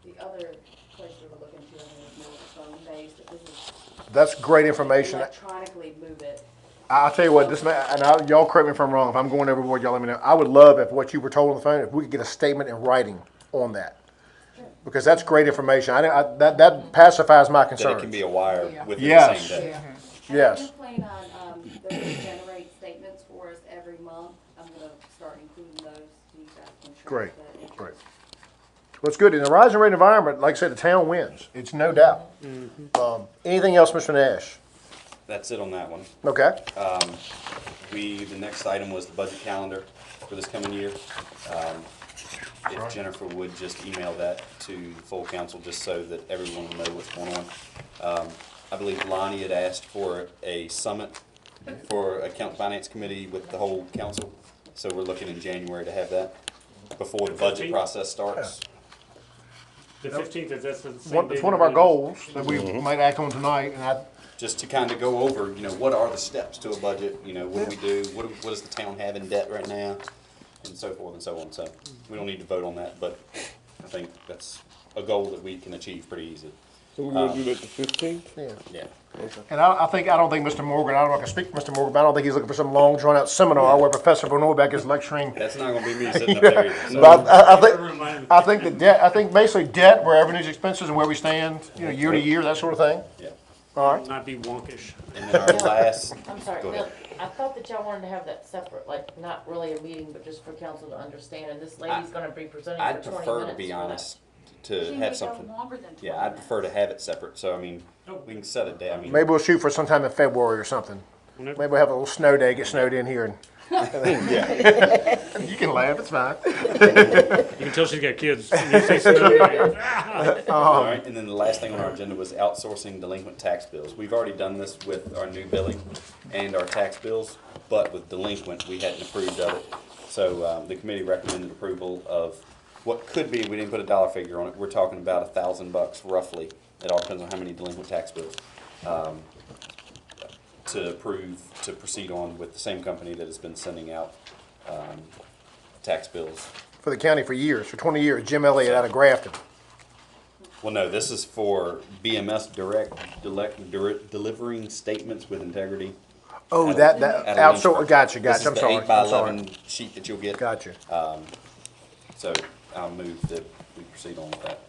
the other place we were looking to, I mean, is more phone-based, but this is That's great information. electronically move it. I'll tell you what, y'all correct me if I'm wrong. If I'm going overboard, y'all let me know. I would love if what you were told on the phone, if we could get a statement in writing on that. Because that's great information. That pacifies my That concerns. it can be a wire within the Yes. same day. Yes. I do plan on, they're gonna generate statements for us every month. I'm gonna start including those, so you guys can track Great, the interest. great. Well, it's good. In a rising rate environment, like I said, the town wins. It's no doubt. Anything else, Mr. Nash? That's it on that one. Okay. The next item was the budget calendar for this coming year. If Jennifer would just email that to the full council, just so that everyone will know what's going on. I believe Lonnie had asked for a summit for Account Finance Committee with the whole council. So we're looking in January to have that before the budget process starts. The 15th, is that's the same day. It's one of our goals that we might act on tonight, and Just to kind of go over, what are the steps to a budget? What do we do? What does the town have in debt right now? And so forth and so on. So we don't need to vote on that, but I think that's a goal that we can achieve pretty easily. So we're gonna do that the 15th? Yeah. And I don't think Mr. Morgan, I don't know if I can speak for Mr. Morgan, but I don't think he's looking for some long drawn out seminar where Professor Van Orbeck is lecturing. That's not going to be me sitting up there either. So. But I think the debt, I think basically debt, where revenues, expenses, and where we stand, year to year, that sort of thing. Yeah. All right. Not be wonkish. And then our last. I'm sorry, Go ahead. Bill, I thought that y'all wanted to have that separate, like, not really a meeting, but just for council to understand, and this lady's gonna be presenting I'd for 20 minutes. prefer to be for that. honest to She may have go something. longer than 20 Yeah, I'd prefer to minutes. have it separate. So I mean, we can set a day. I mean, Maybe we'll shoot for sometime in February or something. Maybe we'll have a little snow day, get snowed in here. You can laugh, it's fine. You can tell she's got kids. When you say snow, all right. And then the last thing on our agenda was outsourcing delinquent tax bills. We've already done this with our new billing and our tax bills, but with delinquent, we hadn't approved of it. So the committee recommended approval of what could be, we didn't put a dollar figure on it, we're talking about $1,000 roughly. It all depends on how many delinquent tax bills. To approve, to proceed on with the same company that has been sending out, tax bills. For the county for years, for 20 years, Jim Elliott out of Grafton. Well, no, this is for BMS delivering statements with integrity. Oh, At a- that at a outsource, lunch gotcha, break. gotcha, I'm This sorry, is the 8 by I'm sorry. 11 sheet that you'll get. Gotcha. So I'll move that we proceed on with that.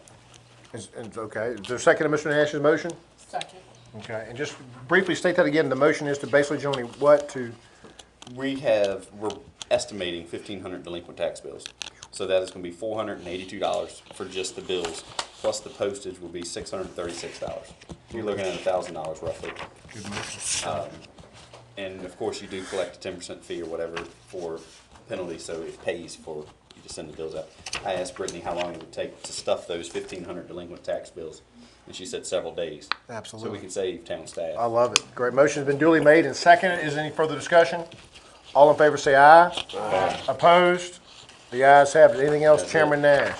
Okay, is there a second to Mr. Nash's motion? Second. Okay, and just briefly state that again, the motion is to basically generally what to, We're estimating 1,500 delinquent tax bills. So that is gonna be $482 for just the bills, plus the postage will be $636. You're looking at $1,000 roughly. And of course, you do collect a 10% fee or whatever for penalty, so it pays for you to send the bills out. I asked Brittany how long it would take to stuff those 1,500 delinquent tax bills, and she said several days. So Absolutely. we could save town I staff. love it. Great, motion's been duly made and seconded. Is there any further discussion? All in favor say aye. Aye. Opposed? The ayes have it. Anything else, That's it. Chairman Nash?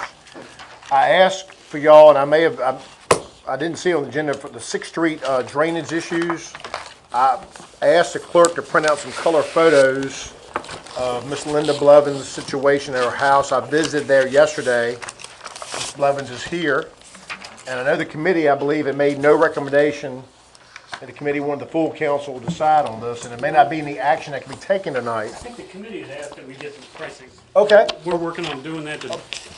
I asked for y'all, and I didn't see on the agenda for the 6th Street drainage issues. I asked the clerk to print out some color photos of Miss Linda Blevins' situation at her house. I visited there yesterday. Miss Blevins is here. And I know the committee, I believe, had made no recommendation, and the committee wanted the full council to decide on this, and it may not be any action that can be taken tonight. I think the committee had asked that we get some pricing. Okay. We're working on doing that.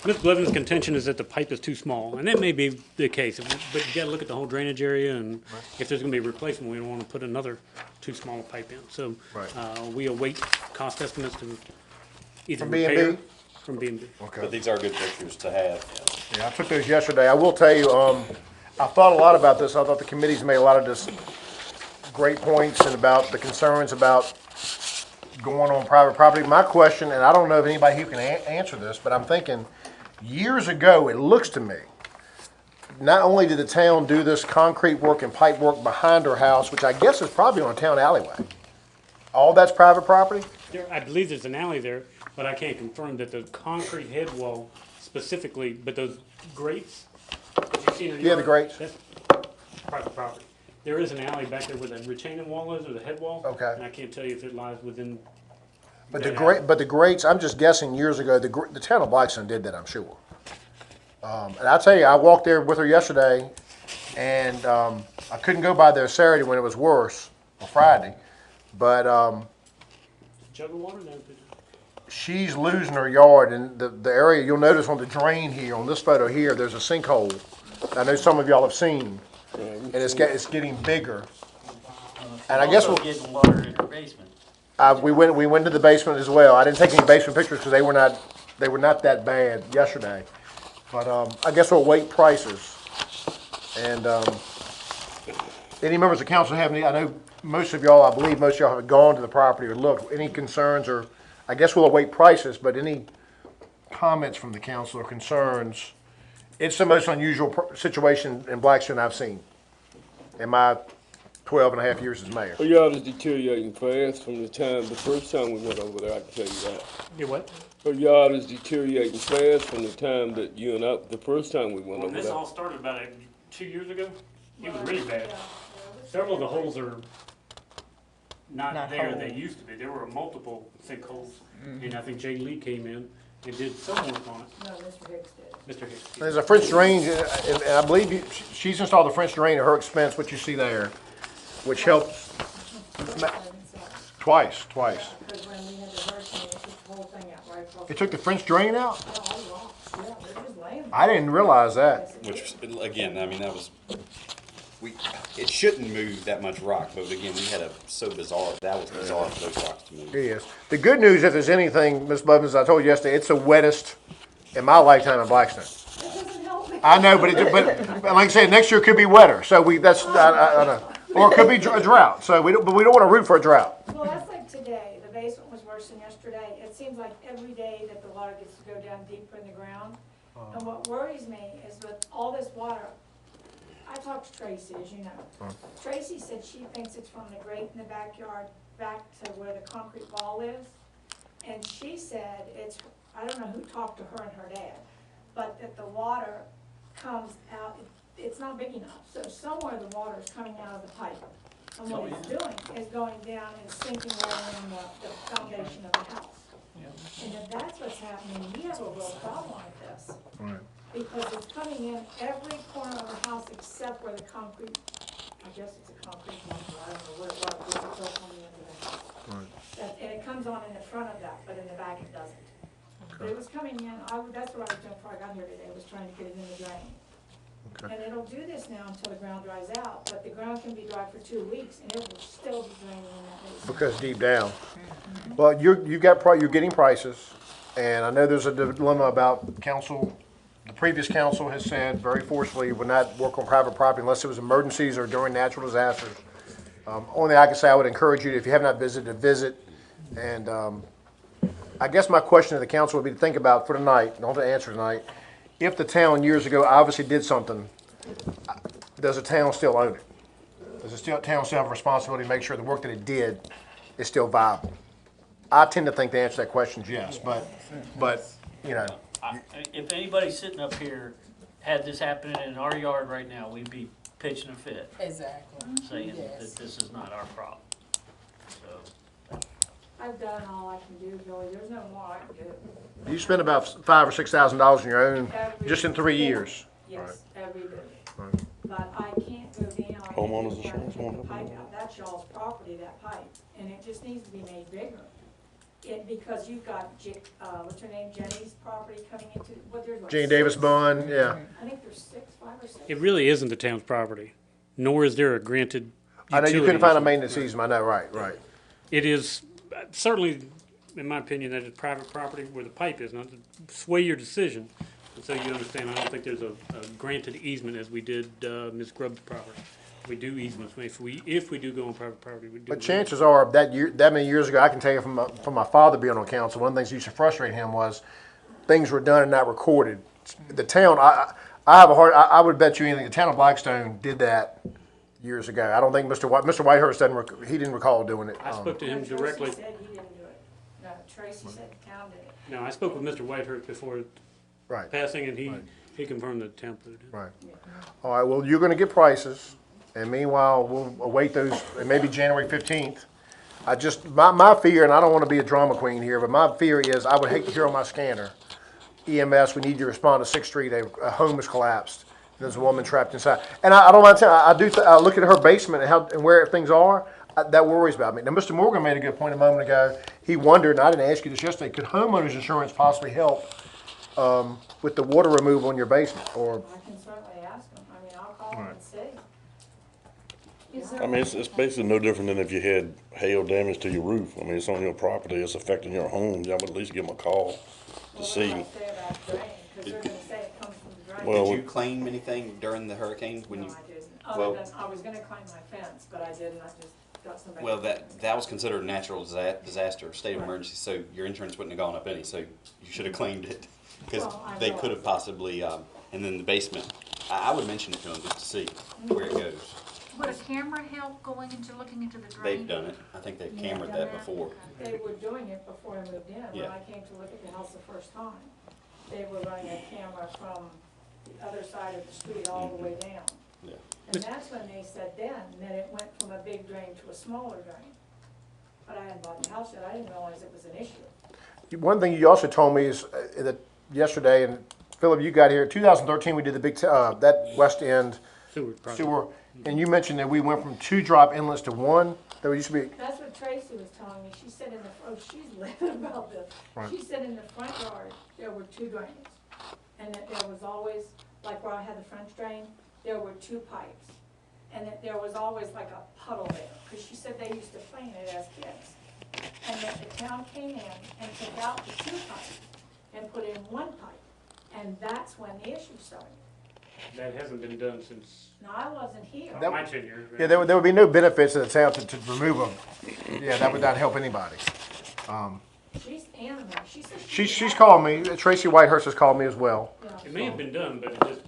Ms. Blevins' contention is that the pipe is too small, and that may be the case, but you gotta look at the whole drainage area, and if there's gonna be a replacement, we don't wanna put another too small a pipe in. So, Right. we await cost estimates to either From B&B? repair. From B&B. But these are good pictures to have. Yeah, I took those yesterday. I will tell you, I thought a lot about this. I thought the committee's made a lot of just great points and about the concerns about going on private property. My question, and I don't know if anybody who can answer this, but I'm thinking, years ago, it looks to me, not only did the town do this concrete work and pipe work behind her house, which I guess is probably on a town alleyway. All that's private property? I believe there's an alley there, but I can't confirm that the concrete head wall specifically, but those grates that you see in the Yeah, the yard, grates. that's private property. There is an alley back there where the retaining wall is, or the head wall. Okay. And I can't tell you if it lies within. But that the grates, I'm just guessing years ago, the town of Blackstone did that, I'm sure. And I'll tell you, I walked there with her yesterday, and I couldn't go by there Saturday when it was worse, or Friday. But Jug of water there. she's losing her yard, and the area, you'll notice on the drain here, on this photo here, there's a sinkhole. I know some of y'all have seen, and it's getting bigger. And I guess Also getting water in her basement. we went to the basement as well. I didn't take any basement pictures because they were not that bad yesterday. But I guess we'll wait prices. And any members of council have any? I know most of y'all, I believe most of y'all have gone to the property or looked. Any concerns, or I guess we'll await prices. But any comments from the council or concerns? It's the most unusual situation in Blackstone I've seen in my 12 and a half years as mayor. Her yard is deteriorating fast from the first time we went over there, I can tell you that. You what? Her yard is deteriorating fast from the time that the first time we went When over this there. all started about 2 years ago, it was really bad. Several of the holes are not there they used to be. There were multiple sinkholes, and I think Jay Lee came in and did some work on it. No, Mr. Hicks did. Mr. Hicks. There's a French drain, and I believe she's installed the French drain at her expense, what you see there, which helps twice. Because when we had the hurricane, it took the whole thing out right across. It took the French drain out? Yeah, they're just laying. I didn't realize that. Which, again, I mean, it shouldn't move that much rock, but again, that was bizarre for those rocks to move. Yes. The good news, if there's anything, Ms. Blevins, I told you yesterday, it's the wettest in my lifetime in Blackstone. That doesn't help me. I know, but like I said, next year could be wetter, so I know. Or it could be a drought, so we don't want to root for a drought. Well, that's like today, the basement was worse than yesterday. It seems like every day that the water gets to go down deeper in the ground. And what worries me is with all this water, I talked to Tracy, as you know. Tracy said she thinks it's from the grate in the backyard back to where the concrete wall is. And she said I don't know who talked to her and her dad, but that the water comes out, it's not big enough. So somewhere the water is coming out of the pipe. And what it's doing is going down and sinking right in the foundation of the house. And if that's what's happening, we have a real problem with this. Right. Because it's coming in every corner of the house except where the concrete, I guess it's a concrete bunker, I don't know what it was, it was built on the end of the house. And it comes on in the front of that, but in the back it doesn't. But it was coming in, that's what I was doing before I got here today, was trying to get it in the drain. Okay. And it'll do this now until the ground dries out, but the ground can be dry for 2 weeks and it will still be draining in that basement. Because deep down. Well, you're getting prices, and I know there's a dilemma about council. The previous council has said very forcefully would not work on private property unless it was emergencies or during natural disasters. Only thing I can say, I would encourage you, if you have not visited, to visit. And I guess my question to the council would be to think about for tonight, don't have to answer tonight. If the town years ago obviously did something, does the town still own it? Does the town still have a responsibility to make sure the work that it did is still viable? I tend to think the answer to that question is yes, but you know. If anybody sitting up here had this happening in our yard right now, we'd be pitching a fit, Exactly. saying Yes. that this is not our problem. So, I've done all I can do, Billy, there's no more I can do. You spent about $5,000 or $6,000 on your own just in 3 years. Yes, every bit. Right. But I can't go down. Homeowners and insurance take won't the help pipe out. That's y'all's property, that pipe, and it just needs to be made bigger. Because you've got, what's her name, Jenny's property coming into, there's what? Jane Davis Bond, yeah. I think there's 5 or 6. It really isn't the town's property, nor is there a granted I know you couldn't utility find a easement. maintenance easement, I know, right. It is certainly, in my opinion, that is private property where the pipe is, not to sway your decision. And so you understand, I don't think there's a granted easement as we did Ms. Grubb's property. We do easements, if we do go on private property, we do. But chances are, that many years ago, I can tell you from my father being on council, one of the things that used to frustrate him was things were done and not recorded. The town, I would bet you anything, the town of Blackstone did that years ago. I don't think Mr. Whitehurst he didn't recall doing it. I spoke to him directly. Tracy said he didn't do it. No, Tracy said the town did it. No, I spoke with Mr. Whitehurst before Right, passing, and he confirmed that the town put it in. right. All right, well, you're gonna get prices, and meanwhile, we'll await those, and maybe January 15th. My fear, and I don't wanna be a drama queen here, but my fear is, I would hate to hear on my scanner, EMS, we need you to respond to 6th Street, a home has collapsed, there's a woman trapped inside. And I don't mind telling you, I look at her basement and where things are, that worries about me. Now, Mr. Morgan made a good point a moment ago. He wondered, and I didn't ask you this yesterday, could homeowners insurance possibly help with the water removal in your basement? Or I can certainly ask them. I mean, I'll call them and see. I mean, it's basically no different than if you had hail damage to your roof. I mean, it's on your property, it's affecting your home. Y'all would at least give them a call to see. What do I say about drain? Because they're gonna say it comes from the drain. Well, Did you claim anything during the hurricane when No, you? I didn't. well- Other than, I was gonna climb my fence, but I didn't. I just got somebody. Well, that was considered a natural disaster, state of emergency, so your insurance wouldn't have gone up any, so you should have claimed it. Because Well, I they will. could have possibly, and then the basement, I would mention it to them just to see where it goes. Would a camera help going into, looking into the drain? They've done it, I think they've Yeah, cambered done that that. before. They were doing it before I moved in. When Yeah. I came to look at the house the first time, they were running a camera from the other side of the street all the way down. Yeah. And that's when they said then that it went from a big drain to a smaller drain. But I hadn't bought the house yet. I didn't realize it was an issue. one thing you also told me is that yesterday, and Philip, you got here, 2013, we did the big, that west end Sewer project. sewer, and you mentioned that we went from 2 drop inlets to 1. There used to be, That's what Tracy was telling me. She said in the, she's living about this. Right. She said in the front yard, there were 2 drains. And that there was always, like where I had the French drain, there were 2 pipes. And that there was always like a puddle there, because she said they used to play in it as kids. And that the town came in and took out the 2 pipes and put in 1 pipe. And that's when the issue started. That hasn't been done since Now, I wasn't here. my tenure. yeah, there would be no benefits to the town to remove them. Yeah, that would not help anybody. She's animated. She said She's called me, Tracy Whitehurst has called me as well. It may have been done, but it just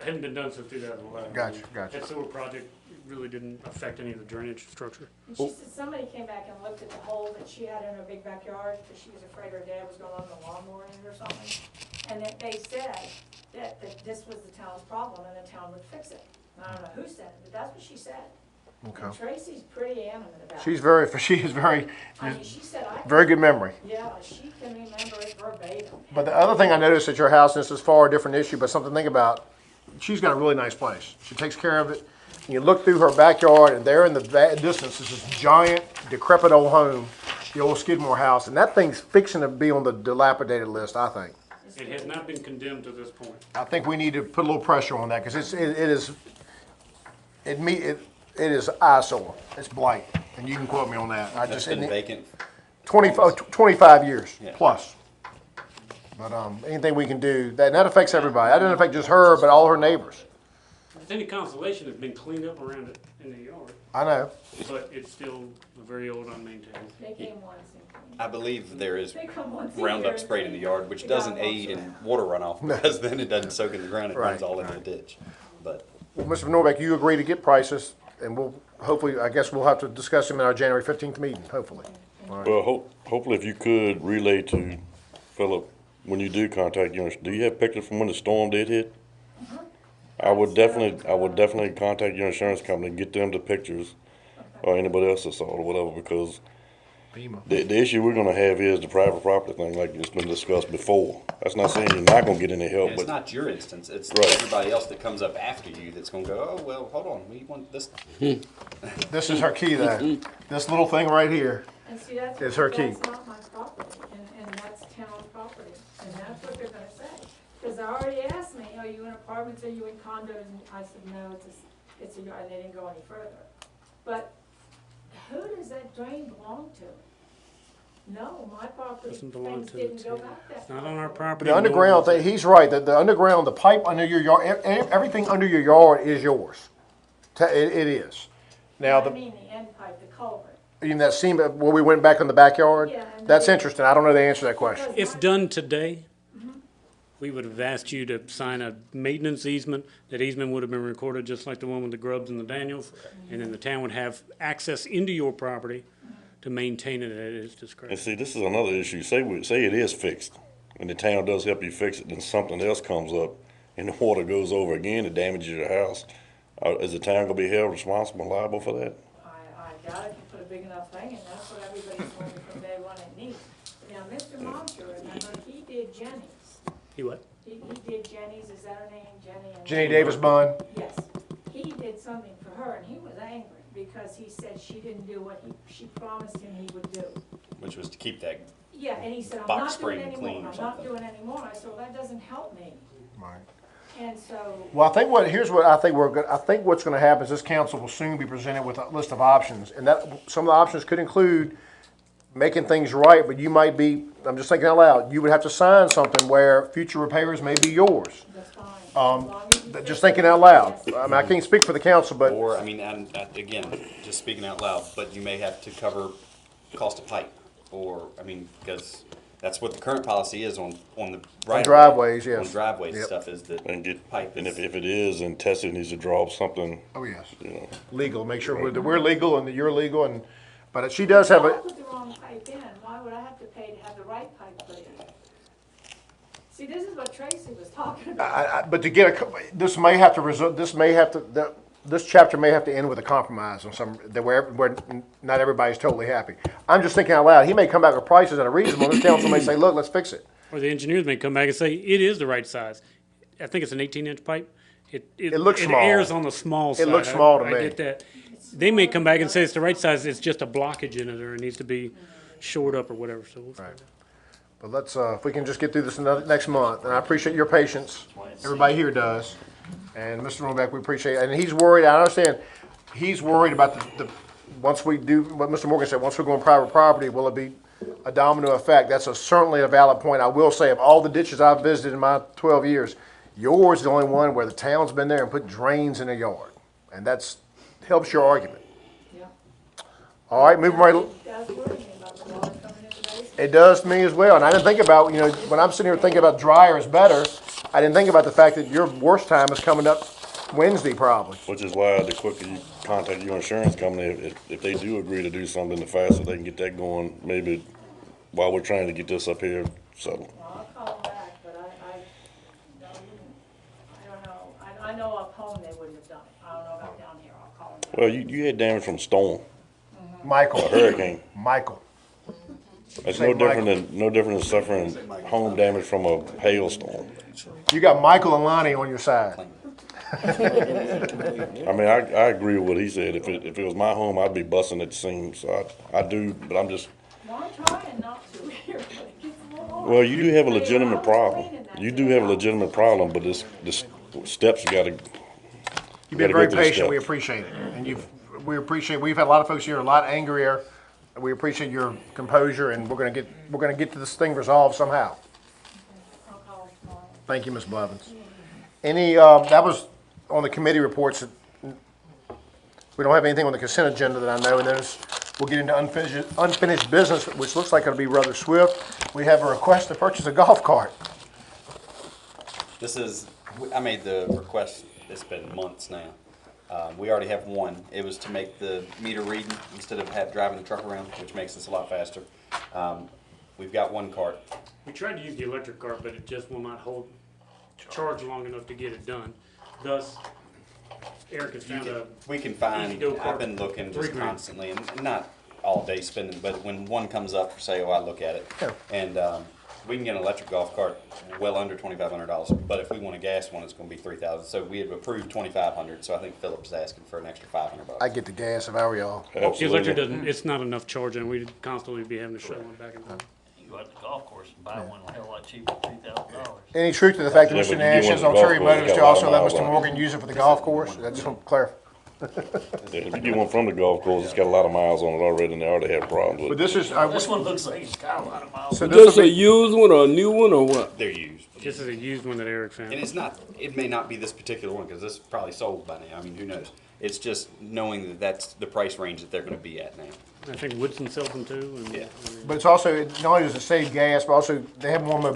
hadn't been done since 2011. Gotcha. That sewer project really didn't affect any of the drainage structure. And she said somebody came back and looked at the hole that she had in her big backyard because she was afraid her dad was going on the lawnmower in it or something. and that they said that this was the town's problem and the town would fix it. And I don't know who said it, but that's what she said. And Okay. Tracy's pretty adamant about it. She is very, I mean, she said, very good memory. yeah, she can remember it verbatim. But the other thing I noticed at your house, and this is far a different issue, but something to think about, she's got a really nice place. She takes care of it. And you look through her backyard, and there in the distance is this giant, decrepit old home, the old Skidmore house, and that thing's fixing to be on the dilapidated list, I think. It has not been condemned to this point. I think we need to put a little pressure on that, because it is eyesore. It's blight, and you can quote me on that. That's been vacant. 25 years Yeah. plus. But anything we can do, that affects everybody. That doesn't affect just her, but all her neighbors. If it's any consolation, it's been cleaned up around it in the yard, I know. but it's still very old, unmaintained. They came once and cleaned. I believe there is They come once a year Roundup and sprayed in the clean. yard, which The doesn't guy aid walks in water runoff, because then it doesn't soak in the ground, it runs Right, all into the ditch. But Well, Mr. Norbeck, you agree to get prices, and we'll, hopefully, I guess we'll have to discuss them in our January 15th meeting, hopefully. Well, hopefully if you could relay to Philip, when you do contact you, do you have pictures from when the storm did hit? I would definitely contact your insurance company, get them the pictures, or anybody else that saw it or whatever, because the issue we're gonna have here is the private property thing, like it's been discussed before. That's not saying you're not gonna get any help, it's but not your instance, it's Right. everybody else that comes up after you that's gonna go, oh, well, hold on, we want this. This is her key there. This little thing right here. And see, that's, It's her key. that's not my property, and that's town property, and that's what they're gonna say. Because they already asked me, are you in apartments, are you in condos, and I said, no, it's a yard, and they didn't go any further. But who does that drain belong to? No, my property, Doesn't belong things to didn't the go town. back that It's not far. on our property. The underground thing, he's right, the underground, the pipe under your yard, everything under your yard is yours. It is. Now, I mean the end pipe, the culvert. even that seam, where we went back in the backyard, Yeah, and that's they- interesting. I don't know the answer to that question. If done today, we would have asked you to sign a maintenance easement. That easement would have been recorded just like the one with the Grubbs and the Daniels. And then the town would have access into your property to maintain it at its and discretion. see, this is another issue. Say it is fixed, and the town does help you fix it, then something else comes up, and the water goes over again, it damages your house. Is the town gonna be held responsible and liable for that? I doubt if you put a big enough thing in, that's what everybody's told me from day one it needs. Now, Mr. Momser, remember, he did Jenny's. He what? He did Jenny's, is that her name, Jenny? and- Jenny Davis Bond, Yes, he did something for her, and he was angry, because he said she didn't do what she promised him he would do. Which was to keep that, Yeah, and he said, I'm Box not spring doing clean anymore, or I'm not something. doing anymore, I said, well, that doesn't help me, right. and so, Well, here's what I think I think what's gonna happen is this council will soon be presented with a list of options, and that, some of the options could include making things right, but you might be, I'm just thinking out loud, you would have to sign something where future repairs may be yours. that's fine. As Um, long as you Just fix thinking it. out loud. Yes. I mean, I can't speak for the council, but or, I mean, and again, just speaking out loud, but you may have to cover cost of pipe, or, I mean, because that's what the current policy is on the right. driveways, yes. On driveways and Yep. stuff is that And get, pipe and is. if it is, and Tessa needs to draw up something, oh yes, you know. legal. Make sure we're legal and that you're legal, and but she does have If I a. put the wrong pipe in, why would I have to pay to have the right pipe put in? See, this is what Tracy was talking about. But to get this may have to result. This chapter may have to end with a compromise on some that where not everybody's totally happy. I'm just thinking out loud. He may come back with prices that are reasonable. This council may say, "Look, let's fix it." Or the engineers may come back and say, it is the right size. I think it's an 18-inch pipe. It looks small. It errs on the small side. looks small to I me. get that. They may come back and say it's the right size, it's just a blockage in it, or it needs to be shored up or whatever, so we'll find out. But let's if we can just get through this next month. And I appreciate your patience. Everybody here does. And Mr. Roebeck, we appreciate it. And he's worried. I understand. He's worried about the once we do what Mr. Morgan said. Once we go on private property, will it be a domino effect? That's certainly a valid point. I will say, of all the ditches I've visited in my 12 years, yours is the only one where the town's been there and put drains in a yard, and that's helps your argument. Yeah. All right, moving right. It does worry me about the water coming into the basement. It does to me as well, and I didn't think about, when I'm sitting here thinking about drier is better, I didn't think about the fact that your worst time is coming up Wednesday probably. Which is why the quicker you contact your insurance company, if they do agree to do something, the faster they can get that going, maybe while we're trying to get this up here settled. Well, I'll call them back, but I done it. I don't know about down here, I'll call him. Well, you had damage from storm, Michael, a hurricane. Michael. It's Say no different than suffering home damage from a hailstorm. You got Michael and Lonnie on your side. I mean, I agree with what he said. If it was my home, I'd be busting at the seams. So I do, but I'm just, Well, I'm trying not to here, but it gets a little hard. well, you do have a I mean, legitimate I was problem. cleaning that You today. do have a legitimate problem, but this steps you gotta. You've been very patient, we appreciate it. And we appreciate, we've had a lot of folks here a lot angrier. We appreciate your composure, and we're gonna get to this thing resolved somehow. I'll call him tomorrow. Thank you, Ms. Blevins. Any, that was on the committee reports. We don't have anything on the consent agenda that I know, and then we'll get into unfinished business, which looks like it'll be rather swift. We have a request to purchase a golf cart. I made the request, it's been months now. We already have one. It was to make the meter reading instead of driving the truck around, which makes this a lot faster. We've got one cart. We tried to use the electric cart, but it just will not hold charge long enough to get it done. Thus, Eric has found a, We can find, Easy-go I've cart. been looking just $3,000. constantly, and not all day spending, but when one comes up for sale, I look at it. Yeah. And we can get an electric golf cart well under $2,500, but if we want a gas one, it's gonna be $3,000. So we had approved $2,500, so I think Phillips is asking for an extra $500. I get the gas if I were y'all. the electric Absolutely. doesn't, it's not enough charge, and we'd constantly be having to shut one back and forth. You go out to the golf course and buy one a hell of a lot cheaper than $3,000. Any truth to the fact that Yeah, Mr. but you Nash get has one on at the Terry golf course, Motors it's to got a lot also of let miles Mr. on it. Morgan use it for the golf course? I just want to clarify. If you get one from the golf course, it's got a lot of miles on it already, and they already have problems with But it. this is, This one looks like it's got a lot of miles. so Just this will a be, used one or a new one or what? They're used. This is a used one that Eric found. And it's not, it may not be this particular one, because this is probably sold by now. I mean, who knows? It's just knowing that that's the price range that they're gonna be at now. I think Woodson sells them too, and. Yeah. I mean- but it's also, not only does it save gas, but also they have more mobility.